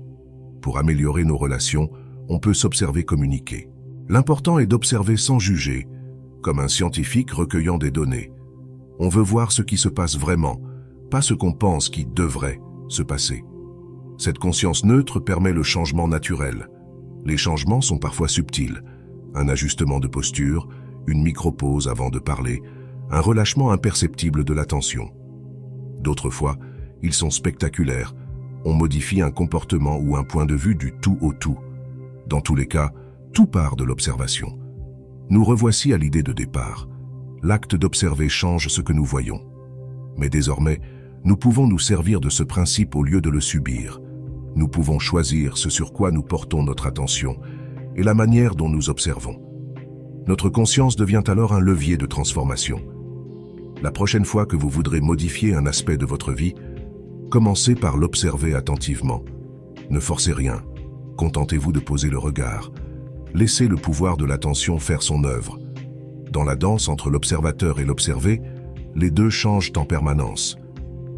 Pour améliorer nos relations, on peut s'observer communiquer. L'important est d'observer sans juger, comme un scientifique recueillant des données. On veut voir ce qui se passe vraiment, pas ce qu'on pense qui devrait se passer. Cette conscience neutre permet le changement naturel. Les changements sont parfois subtils. Un ajustement de posture, une micro-pause avant de parler, un relâchement imperceptible de l'attention. D'autres fois, ils sont spectaculaires. On modifie un comportement ou un point de vue du tout au tout. Dans tous les cas, tout part de l'observation. Nous revoici à l'idée de départ. L'acte d'observer change ce que nous voyons. Mais désormais, nous pouvons nous servir de ce principe au lieu de le subir. Nous pouvons choisir ce sur quoi nous portons notre attention et la manière dont nous observons. Notre conscience devient alors un levier de transformation. La prochaine fois que vous voudrez modifier un aspect de votre vie, commencez par l'observer attentivement. Ne forcez rien. Contentez-vous de poser le regard. Laissez le pouvoir de l'attention faire son œuvre. Dans la danse entre l'observateur et l'observé, les deux changent en permanence.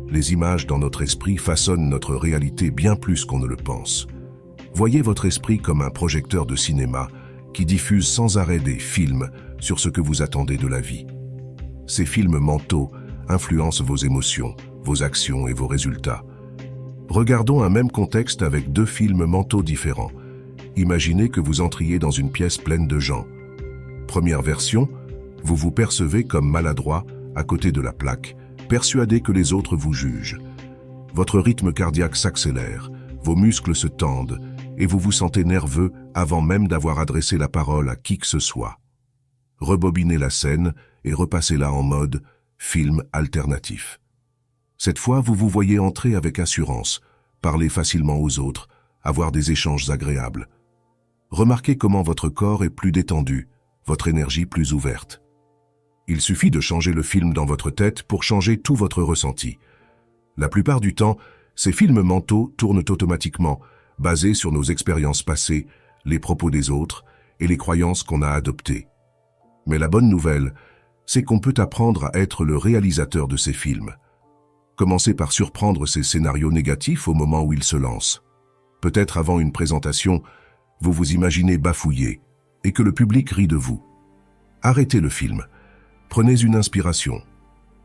Les images dans notre esprit façonnent notre réalité bien plus qu'on ne le pense. Voyez votre esprit comme un projecteur de cinéma qui diffuse sans arrêt des films sur ce que vous attendez de la vie. Ces films mentaux influencent vos émotions, vos actions et vos résultats. Regardons un même contexte avec deux films mentaux différents. Imaginez que vous entriez dans une pièce pleine de gens. Première version, vous vous percevez comme maladroit à côté de la plaque, persuadé que les autres vous jugent. Votre rythme cardiaque s'accélère, vos muscles se tendent et vous vous sentez nerveux avant même d'avoir adressé la parole à qui que ce soit. Rebobinez la scène et repassez-la en mode film alternatif. Cette fois, vous vous voyez entrer avec assurance, parler facilement aux autres, avoir des échanges agréables. Remarquez comment votre corps est plus détendu, votre énergie plus ouverte. Il suffit de changer le film dans votre tête pour changer tout votre ressenti. La plupart du temps, ces films mentaux tournent automatiquement, basés sur nos expériences passées, les propos des autres et les croyances qu'on a adoptées. Mais la bonne nouvelle, c'est qu'on peut apprendre à être le réalisateur de ces films. Commencez par surprendre ces scénarios négatifs au moment où ils se lancent. Peut-être avant une présentation, vous vous imaginez bafouiller et que le public rit de vous. Arrêtez le film. Prenez une inspiration,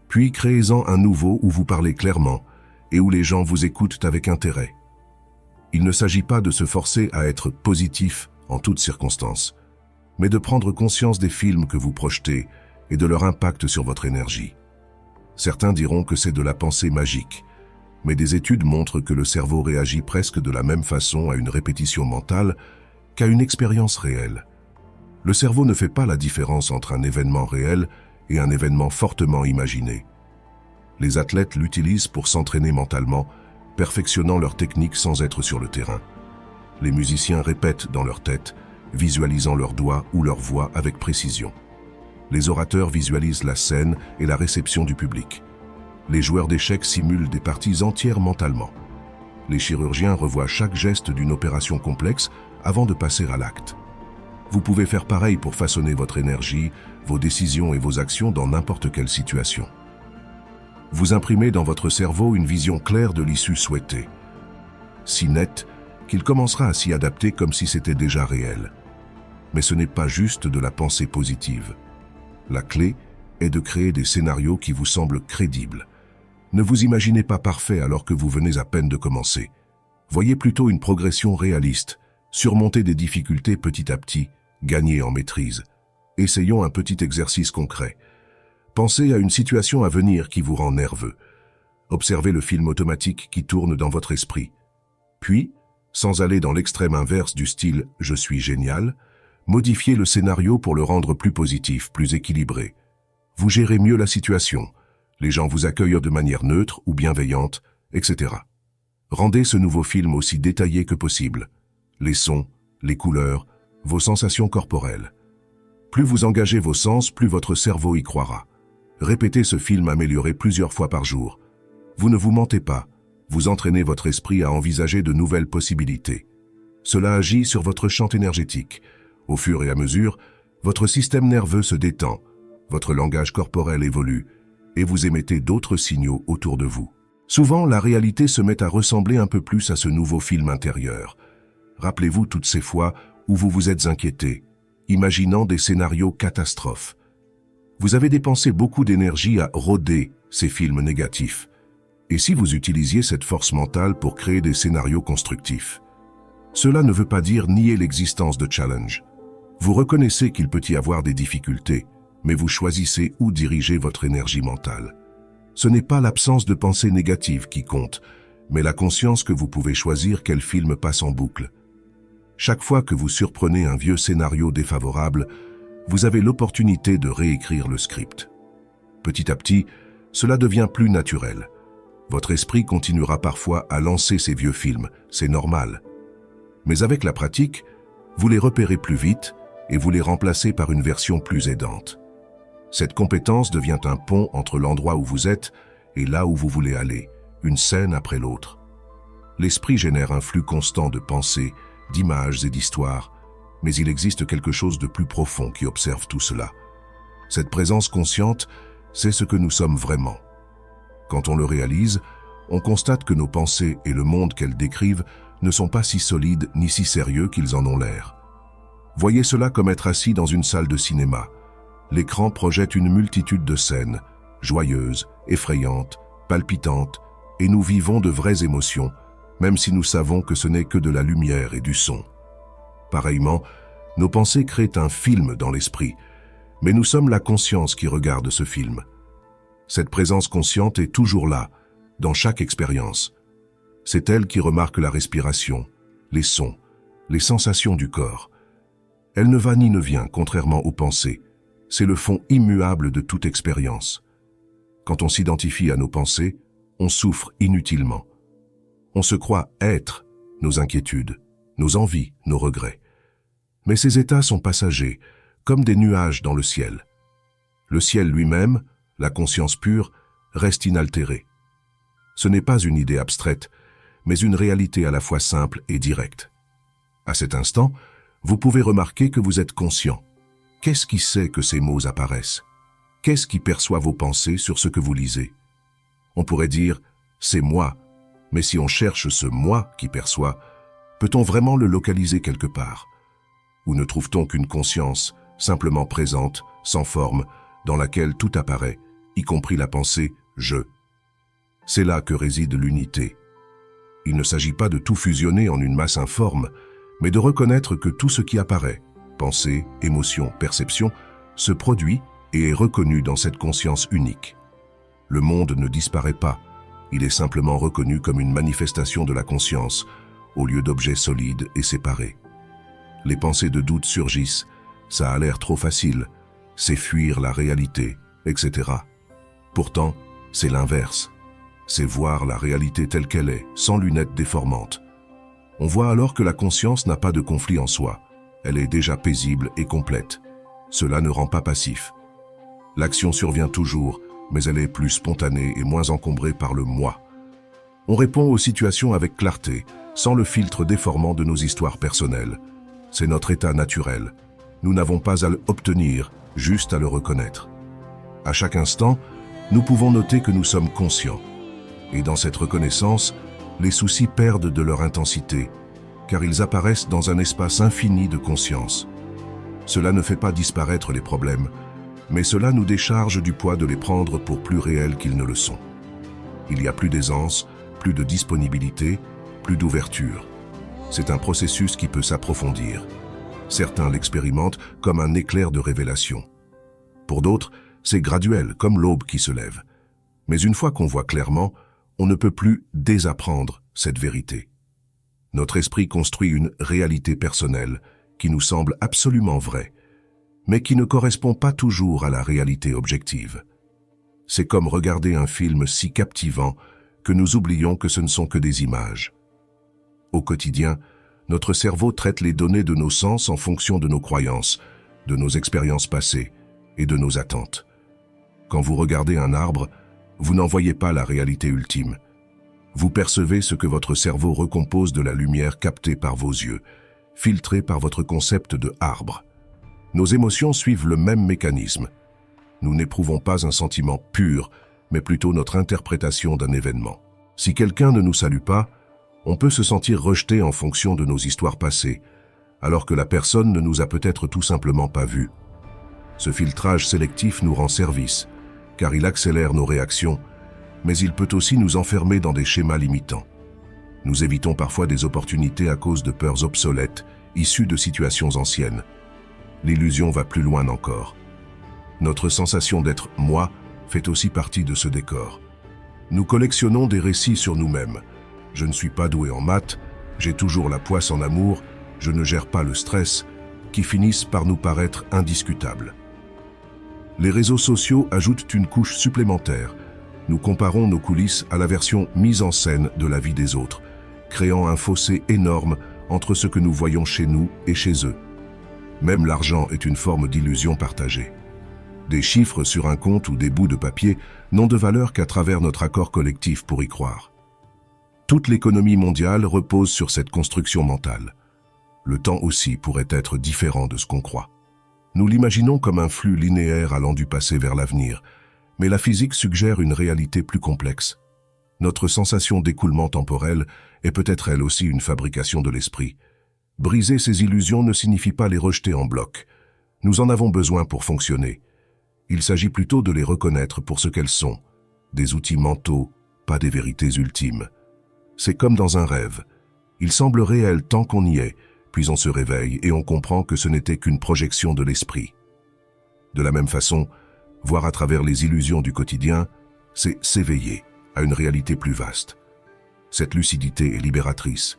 puis créez-en un nouveau où vous parlez clairement et où les gens vous écoutent avec intérêt. Il ne s'agit pas de se forcer à être positif en toutes circonstances, mais de prendre conscience des films que vous projetez et de leur impact sur votre énergie. Certains diront que c'est de la pensée magique, mais des études montrent que le cerveau réagit presque de la même façon à une répétition mentale qu'à une expérience réelle. Le cerveau ne fait pas la différence entre un événement réel et un événement fortement imaginé. Les athlètes l'utilisent pour s'entraîner mentalement, perfectionnant leur technique sans être sur le terrain. Les musiciens répètent dans leur tête, visualisant leurs doigts ou leur voix avec précision. Les orateurs visualisent la scène et la réception du public. Les joueurs d'échecs simulent des parties entières mentalement. Les chirurgiens revoient chaque geste d'une opération complexe avant de passer à l'acte. Vous pouvez faire pareil pour façonner votre énergie, vos décisions et vos actions dans n'importe quelle situation. Vous imprimez dans votre cerveau une vision claire de l'issue souhaitée, si nette qu'il commencera à s'y adapter comme si c'était déjà réel. Mais ce n'est pas juste de la pensée positive. La clé est de créer des scénarios qui vous semblent crédibles. Ne vous imaginez pas parfait alors que vous venez à peine de commencer. Voyez plutôt une progression réaliste, surmonter des difficultés petit à petit, gagner en maîtrise. Essayons un petit exercice concret. Pensez à une situation à venir qui vous rend nerveux. Observez le film automatique qui tourne dans votre esprit. Puis, sans aller dans l'extrême inverse du style « je suis génial », modifiez le scénario pour le rendre plus positif, plus équilibré. Vous gérez mieux la situation, les gens vous accueillent de manière neutre ou bienveillante, etc. Rendez ce nouveau film aussi détaillé que possible. Les sons, les couleurs, vos sensations corporelles. Plus vous engagez vos sens, plus votre cerveau y croira. Répétez ce film amélioré plusieurs fois par jour. Vous ne vous mentez pas, vous entraînez votre esprit à envisager de nouvelles possibilités. Cela agit sur votre champ énergétique. Au fur et à mesure, votre système nerveux se détend, votre langage corporel évolue, et vous émettez d'autres signaux autour de vous. Souvent, la réalité se met à ressembler un peu plus à ce nouveau film intérieur. Rappelez-vous toutes ces fois où vous vous êtes inquiété, imaginant des scénarios catastrophes. Vous avez dépensé beaucoup d'énergie à rôder ces films négatifs. Et si vous utilisiez cette force mentale pour créer des scénarios constructifs? Cela ne veut pas dire nier l'existence de challenges. Vous reconnaissez qu'il peut y avoir des difficultés, mais vous choisissez où diriger votre énergie mentale. Ce n'est pas l'absence de pensées négatives qui compte, mais la conscience que vous pouvez choisir quel film passe en boucle. Chaque fois que vous surprenez un vieux scénario défavorable, vous avez l'opportunité de réécrire le script. Petit à petit, cela devient plus naturel. Votre esprit continuera parfois à lancer ces vieux films, c'est normal. Mais avec la pratique, vous les repérez plus vite et vous les remplacez par une version plus aidante. Cette compétence devient un pont entre l'endroit où vous êtes et là où vous voulez aller, une scène après l'autre. L'esprit génère un flux constant de pensées, d'images et d'histoires, mais il existe quelque chose de plus profond qui observe tout cela. Cette présence consciente, c'est ce que nous sommes vraiment. Quand on le réalise, on constate que nos pensées et le monde qu'elles décrivent ne sont pas si solides ni si sérieux qu'ils en ont l'air. Voyez cela comme être assis dans une salle de cinéma. L'écran projette une multitude de scènes, joyeuses, effrayantes, palpitantes, et nous vivons de vraies émotions, même si nous savons que ce n'est que de la lumière et du son. Pareillement, nos pensées créent un film dans l'esprit, mais nous sommes la conscience qui regarde ce film. Cette présence consciente est toujours là, dans chaque expérience. C'est elle qui remarque la respiration, les sons, les sensations du corps. Elle ne va ni ne vient, contrairement aux pensées. C'est le fond immuable de toute expérience. Quand on s'identifie à nos pensées, on souffre inutilement. On se croit être nos inquiétudes, nos envies, nos regrets. Mais ces états sont passagers, comme des nuages dans le ciel. Le ciel lui-même, la conscience pure, reste inaltérée. Ce n'est pas une idée abstraite, mais une réalité à la fois simple et directe. À cet instant, vous pouvez remarquer que vous êtes conscient. Qu'est-ce qui sait que ces mots apparaissent? Qu'est-ce qui perçoit vos pensées sur ce que vous lisez? On pourrait dire « c'est moi », mais si on cherche ce « moi » qui perçoit, peut-on vraiment le localiser quelque part? Ou ne trouve-t-on qu'une conscience, simplement présente, sans forme, dans laquelle tout apparaît, y compris la pensée « je ». C'est là que réside l'unité. Il ne s'agit pas de tout fusionner en une masse informe, mais de reconnaître que tout ce qui apparaît, pensée, émotion, perception, se produit et est reconnu dans cette conscience unique. Le monde ne disparaît pas, il est simplement reconnu comme une manifestation de la conscience, au lieu d'objets solides et séparés. Les pensées de doute surgissent, ça a l'air trop facile, c'est fuir la réalité, etc. Pourtant, c'est l'inverse. C'est voir la réalité telle qu'elle est, sans lunettes déformantes. On voit alors que la conscience n'a pas de conflit en soi. Elle est déjà paisible et complète. Cela ne rend pas passif. L'action survient toujours, mais elle est plus spontanée et moins encombrée par le « moi ». On répond aux situations avec clarté, sans le filtre déformant de nos histoires personnelles. C'est notre état naturel. Nous n'avons pas à l'obtenir, juste à le reconnaître. À chaque instant, nous pouvons noter que nous sommes conscients. Et dans cette reconnaissance, les soucis perdent de leur intensité, car ils apparaissent dans un espace infini de conscience. Cela ne fait pas disparaître les problèmes, mais cela nous décharge du poids de les prendre pour plus réels qu'ils ne le sont. Il y a plus d'aisance, plus de disponibilité, plus d'ouverture. C'est un processus qui peut s'approfondir. Certains l'expérimentent comme un éclair de révélation. Pour d'autres, c'est graduel, comme l'aube qui se lève. Mais une fois qu'on voit clairement, on ne peut plus désapprendre cette vérité. Notre esprit construit une réalité personnelle qui nous semble absolument vraie, mais qui ne correspond pas toujours à la réalité objective. C'est comme regarder un film si captivant que nous oublions que ce ne sont que des images. Au quotidien, notre cerveau traite les données de nos sens en fonction de nos croyances, de nos expériences passées et de nos attentes. Quand vous regardez un arbre, vous n'en voyez pas la réalité ultime. Vous percevez ce que votre cerveau recompose de la lumière captée par vos yeux, filtrée par votre concept de arbre. Nos émotions suivent le même mécanisme. Nous n'éprouvons pas un sentiment pur, mais plutôt notre interprétation d'un événement. Si quelqu'un ne nous salue pas, on peut se sentir rejeté en fonction de nos histoires passées, alors que la personne ne nous a peut-être tout simplement pas vus. Ce filtrage sélectif nous rend service, car il accélère nos réactions, mais il peut aussi nous enfermer dans des schémas limitants. Nous évitons parfois des opportunités à cause de peurs obsolètes, issues de situations anciennes. L'illusion va plus loin encore. Notre sensation d'être « moi » fait aussi partie de ce décor. Nous collectionnons des récits sur nous-mêmes. Je ne suis pas doué en maths, j'ai toujours la poisse en amour, je ne gère pas le stress, qui finissent par nous paraître indiscutables. Les réseaux sociaux ajoutent une couche supplémentaire. Nous comparons nos coulisses à la version mise en scène de la vie des autres, créant un fossé énorme entre ce que nous voyons chez nous et chez eux. Même l'argent est une forme d'illusion partagée. Des chiffres sur un compte ou des bouts de papier n'ont de valeur qu'à travers notre accord collectif pour y croire. Toute l'économie mondiale repose sur cette construction mentale. Le temps aussi pourrait être différent de ce qu'on croit. Nous l'imaginons comme un flux linéaire allant du passé vers l'avenir, mais la physique suggère une réalité plus complexe. Notre sensation d'écoulement temporel est peut-être elle aussi une fabrication de l'esprit. Briser ces illusions ne signifie pas les rejeter en bloc. Nous en avons besoin pour fonctionner. Il s'agit plutôt de les reconnaître pour ce qu'elles sont, des outils mentaux, pas des vérités ultimes. C'est comme dans un rêve. Il semble réel tant qu'on y est, puis on se réveille et on comprend que ce n'était qu'une projection de l'esprit. De la même façon, voir à travers les illusions du quotidien, c'est s'éveiller à une réalité plus vaste. Cette lucidité est libératrice.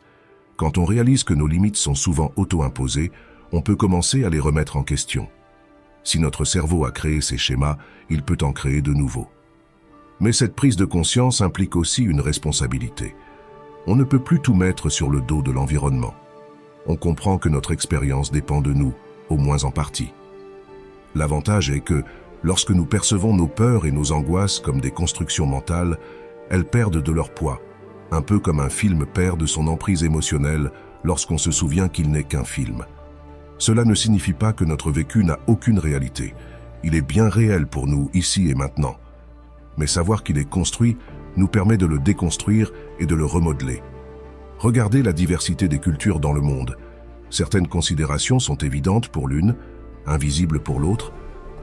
Quand on réalise que nos limites sont souvent auto-imposées, on peut commencer à les remettre en question. Si notre cerveau a créé ces schémas, il peut en créer de nouveaux. Mais cette prise de conscience implique aussi une responsabilité. On ne peut plus tout mettre sur le dos de l'environnement. On comprend que notre expérience dépend de nous, au moins en partie. L'avantage est que, lorsque nous percevons nos peurs et nos angoisses comme des constructions mentales, elles perdent de leur poids, un peu comme un film perd de son emprise émotionnelle lorsqu'on se souvient qu'il n'est qu'un film. Cela ne signifie pas que notre vécu n'a aucune réalité. Il est bien réel pour nous, ici et maintenant. Mais savoir qu'il est construit nous permet de le déconstruire et de le remodeler. Regardez la diversité des cultures dans le monde. Certaines considérations sont évidentes pour l'une, invisibles pour l'autre,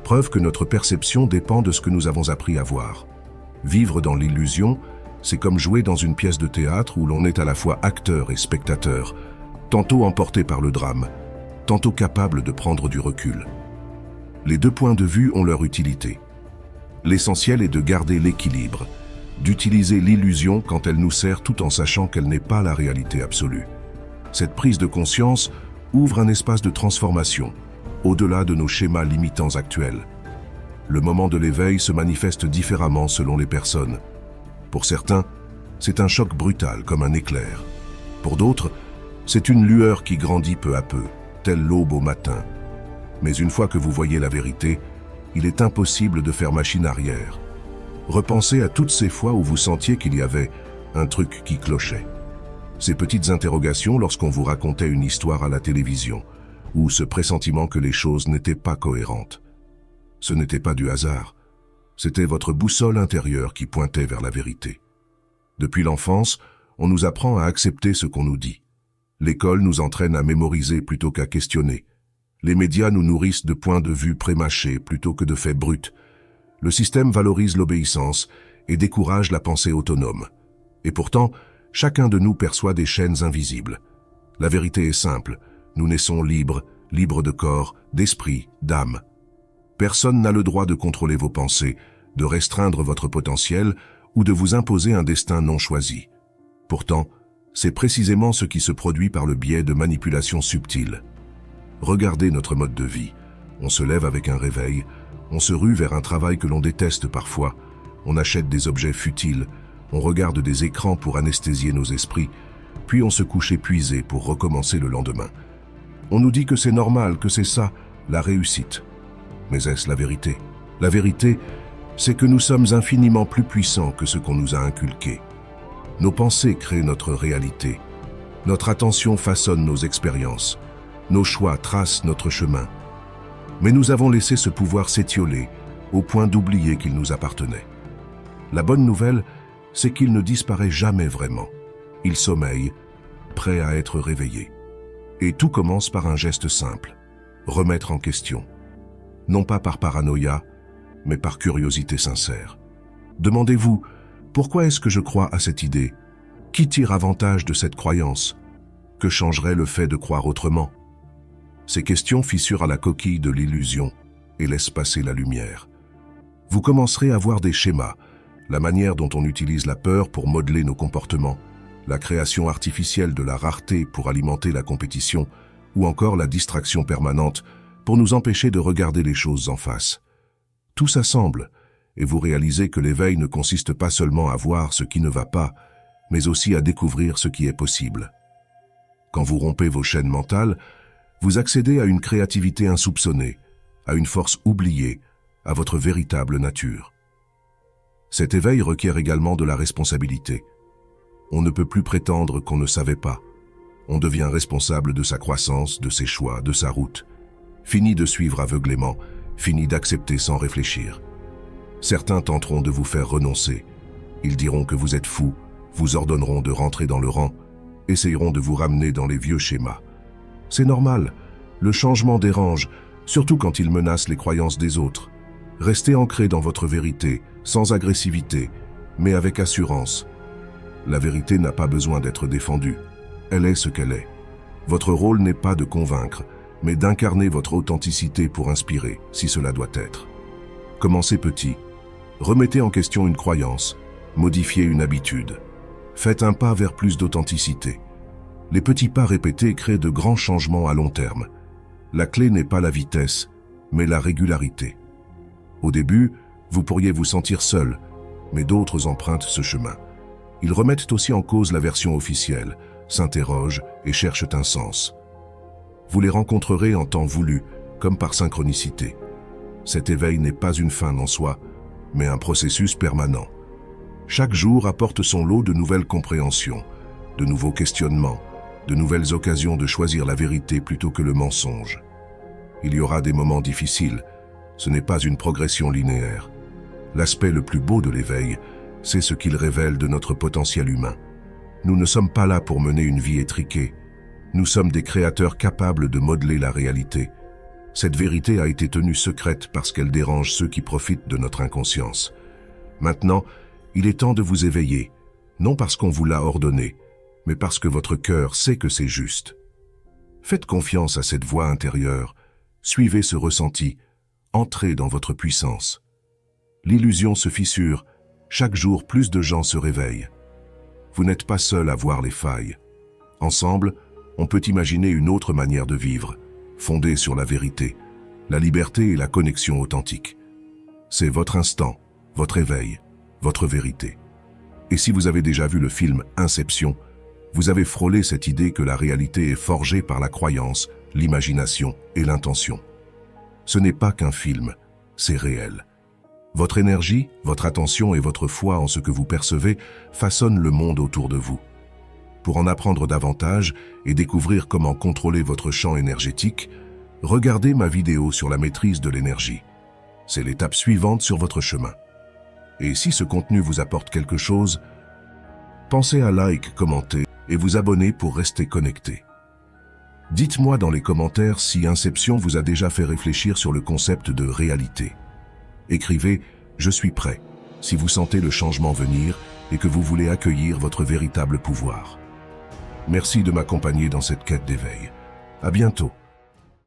preuve que notre perception dépend de ce que nous avons appris à voir. Vivre dans l'illusion, c'est comme jouer dans une pièce de théâtre où l'on est à la fois acteur et spectateur, tantôt emporté par le drame, tantôt capable de prendre du recul. Les deux points de vue ont leur utilité. L'essentiel est de garder l'équilibre, d'utiliser l'illusion quand elle nous sert tout en sachant qu'elle n'est pas la réalité absolue. Cette prise de conscience ouvre un espace de transformation, au-delà de nos schémas limitants actuels. Le moment de l'éveil se manifeste différemment selon les personnes. Pour certains, c'est un choc brutal comme un éclair. Pour d'autres, c'est une lueur qui grandit peu à peu, telle l'aube au matin. Mais une fois que vous voyez la vérité, il est impossible de faire machine arrière. Repensez à toutes ces fois où vous sentiez qu'il y avait un truc qui clochait. Ces petites interrogations lorsqu'on vous racontait une histoire à la télévision, ou ce pressentiment que les choses n'étaient pas cohérentes. Ce n'était pas du hasard, c'était votre boussole intérieure qui pointait vers la vérité. Depuis l'enfance, on nous apprend à accepter ce qu'on nous dit. L'école nous entraîne à mémoriser plutôt qu'à questionner. Les médias nous nourrissent de points de vue prémâchés plutôt que de faits bruts. Le système valorise l'obéissance et décourage la pensée autonome. Et pourtant, chacun de nous perçoit des chaînes invisibles. La vérité est simple, nous naissons libres, libres de corps, d'esprit, d'âme. Personne n'a le droit de contrôler vos pensées, de restreindre votre potentiel ou de vous imposer un destin non choisi. Pourtant, C'est précisément ce qui se produit par le biais de manipulations subtiles. Regardez notre mode de vie. On se lève avec un réveil, on se rue vers un travail que l'on déteste parfois, on achète des objets futiles, on regarde des écrans pour anesthésier nos esprits, puis on se couche épuisé pour recommencer le lendemain. On nous dit que c'est normal, que c'est ça, la réussite. Mais est-ce la vérité? La vérité, c'est que nous sommes infiniment plus puissants que ce qu'on nous a inculqué. Nos pensées créent notre réalité. Notre attention façonne nos expériences. Nos choix tracent notre chemin. Mais nous avons laissé ce pouvoir s'étioler, au point d'oublier qu'il nous appartenait. La bonne nouvelle, c'est qu'il ne disparaît jamais vraiment. Il sommeille, prêt à être réveillé. Et tout commence par un geste simple, remettre en question. Non pas par paranoïa, mais par curiosité sincère. Demandez-vous, pourquoi est-ce que je crois à cette idée? Qui tire avantage de cette croyance? Que changerait le fait de croire autrement? Ces questions fissurent à la coquille de l'illusion et laissent passer la lumière. Vous commencerez à voir des schémas, la manière dont on utilise la peur pour modeler nos comportements, la création artificielle de la rareté pour alimenter la compétition, ou encore la distraction permanente pour nous empêcher de regarder les choses en face. Tout s'assemble, et vous réalisez que l'éveil ne consiste pas seulement à voir ce qui ne va pas, mais aussi à découvrir ce qui est possible. Quand vous rompez vos chaînes mentales, vous accédez à une créativité insoupçonnée, à une force oubliée, à votre véritable nature. Cet éveil requiert également de la responsabilité. On ne peut plus prétendre qu'on ne savait pas. On devient responsable de sa croissance, de ses choix, de sa route. Fini de suivre aveuglément, fini d'accepter sans réfléchir. Certains tenteront de vous faire renoncer. Ils diront que vous êtes fou, vous ordonneront de rentrer dans le rang, essayeront de vous ramener dans les vieux schémas. C'est normal, le changement dérange, surtout quand il menace les croyances des autres. Restez ancré dans votre vérité, sans agressivité, mais avec assurance. La vérité n'a pas besoin d'être défendue. Elle est ce qu'elle est. Votre rôle n'est pas de convaincre, mais d'incarner votre authenticité pour inspirer, si cela doit être. Commencez petit. Remettez en question une croyance, modifiez une habitude. Faites un pas vers plus d'authenticité. Les petits pas répétés créent de grands changements à long terme. La clé n'est pas la vitesse, mais la régularité. Au début, vous pourriez vous sentir seul, mais d'autres empruntent ce chemin. Ils remettent aussi en cause la version officielle, s'interrogent et cherchent un sens. Vous les rencontrerez en temps voulu, comme par synchronicité. Cet éveil n'est pas une fin en soi, mais un processus permanent. Chaque jour apporte son lot de nouvelles compréhensions, de nouveaux questionnements, de nouvelles occasions de choisir la vérité plutôt que le mensonge. Il y aura des moments difficiles, ce n'est pas une progression linéaire. L'aspect le plus beau de l'éveil, c'est ce qu'il révèle de notre potentiel humain. Nous ne sommes pas là pour mener une vie étriquée. Nous sommes des créateurs capables de modeler la réalité. Cette vérité a été tenue secrète parce qu'elle dérange ceux qui profitent de notre inconscience. Maintenant, il est temps de vous éveiller, non parce qu'on vous l'a ordonné, mais parce que votre cœur sait que c'est juste. Faites confiance à cette voix intérieure, suivez ce ressenti, entrez dans votre puissance. L'illusion se fissure, chaque jour plus de gens se réveillent. Vous n'êtes pas seul à voir les failles. Ensemble, on peut imaginer une autre manière de vivre, fondée sur la vérité, la liberté et la connexion authentique. C'est votre instant, votre éveil, votre vérité. Et si vous avez déjà vu le film Inception, vous avez frôlé cette idée que la réalité est forgée par la croyance, l'imagination et l'intention. Ce n'est pas qu'un film, c'est réel. Votre énergie, votre attention et votre foi en ce que vous percevez façonnent le monde autour de vous. Pour en apprendre davantage et découvrir comment contrôler votre champ énergétique, regardez ma vidéo sur la maîtrise de l'énergie. C'est l'étape suivante sur votre chemin. Et si ce contenu vous apporte quelque chose, pensez à like, commenter et vous abonner pour rester connecté. Dites-moi dans les commentaires si Inception vous a déjà fait réfléchir sur le concept de réalité. Écrivez « Je suis prêt » si vous sentez le changement venir et que vous voulez accueillir votre véritable pouvoir. Merci de m'accompagner dans cette quête d'éveil. À bientôt.